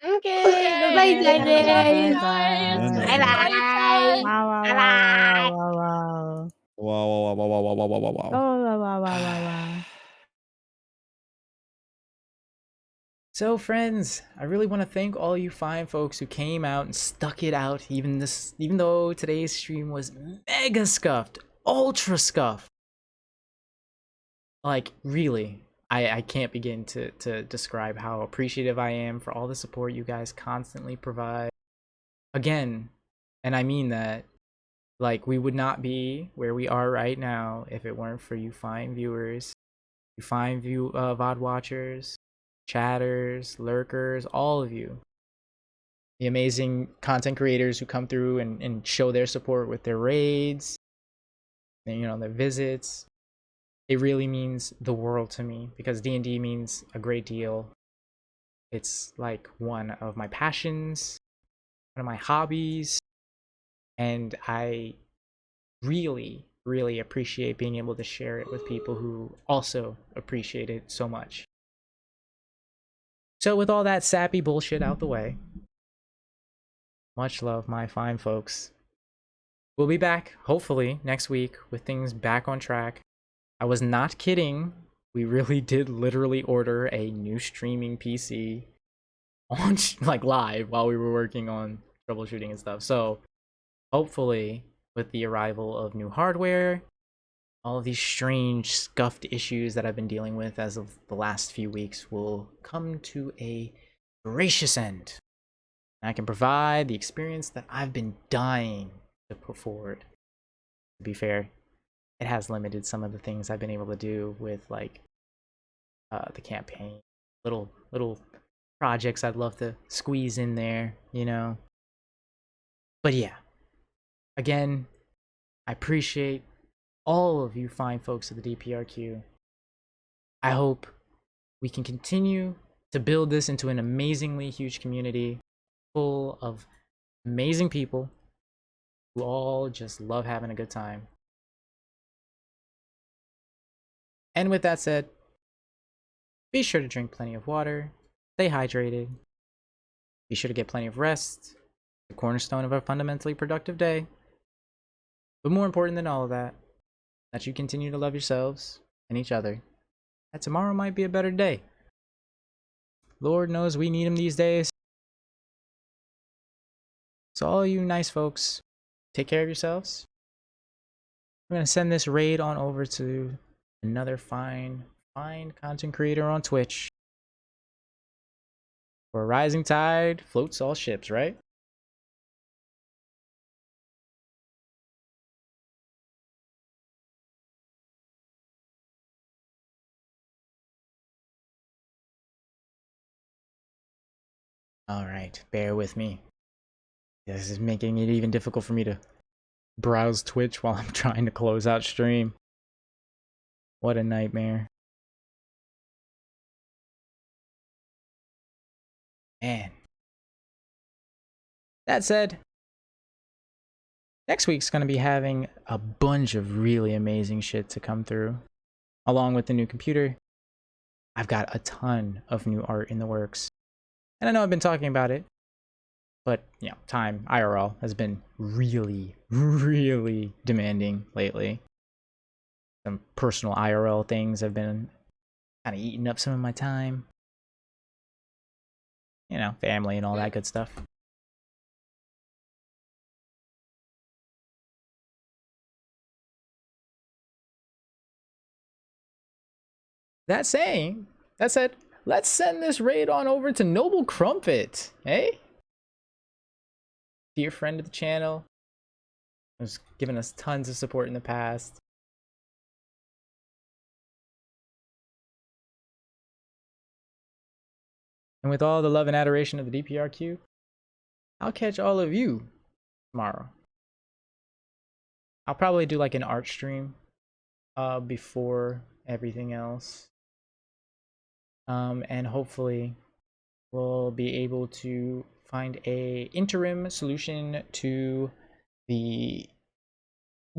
Okay. Bye-bye, guys. Bye-bye. Bye-bye. Wow, wow, wow, wow, wow. wow, wow, wow, wow, wow, wow, wow, wow, wow. Oh, wow, wow, wow, wow, wow. So, friends, I really want to thank all you fine folks who came out and stuck it out, even though today's stream was mega scuffed, ultra scuffed. Like, really, I can't begin to describe how appreciative I am for all the support you guys constantly provide. Again, and I mean that, like, we would not be where we are right now if it weren't for you fine viewers, you fine VOD watchers, chatters, lurkers, all of you. The amazing content creators who come through and show their support with their raids, and, you know, their visits. It really means the world to me because D&D means a great deal. It's like one of my passions, one of my hobbies, and I really, really appreciate being able to share it with people who also appreciate it so much. So with all that sappy bullshit out the way, much love, my fine folks. We'll be back, hopefully, next week with things back on track. I was not kidding. We really did literally order a new streaming PC on like live while we were working on troubleshooting and stuff. So hopefully with the arrival of new hardware, all of these strange scuffed issues that I've been dealing with as of the last few weeks will come to a gracious end. And I can provide the experience that I've been dying to put forward. To be fair, it has limited some of the things I've been able to do with like the campaign. Little projects I'd love to squeeze in there, you know. But yeah. Again, I appreciate all of you fine folks of the DPRQ. I hope we can continue to build this into an amazingly huge community full of amazing people who all just love having a good time. And with that said, be sure to drink plenty of water, stay hydrated, be sure to get plenty of rest, the cornerstone of a fundamentally productive day. But more important than all of that, that you continue to love yourselves and each other. That tomorrow might be a better day. Lord knows we need him these days. So all you nice folks, take care of yourselves. I'm going to send this raid on over to another fine content creator on Twitch. For a rising tide floats all ships, right? Alright, bear with me. This is making it even difficult for me to browse Twitch while I'm trying to close out stream. What a nightmare. Man. That said, next week's going to be having a bunch of really amazing shit to come through. Along with the new computer, I've got a ton of new art in the works. And I know I've been talking about it, but, you know, time, IRL, has been really, really demanding lately. Some personal IRL things have been kind of eating up some of my time. You know, family and all that good stuff. That said, let's send this raid on over to Noble Crumpet, eh? Dear friend of the channel, who's given us tons of support in the past. And with all the love and adoration of the DPRQ, I'll catch all of you tomorrow. I'll probably do like an art stream before everything else. And hopefully we'll be able to find a interim solution to the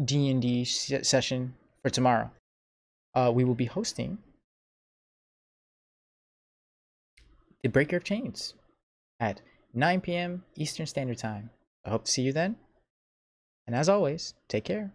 D&D session for tomorrow. We will be hosting the Breaker of Chains at 9 p.m. Eastern Standard Time. I hope to see you then. And as always, take care.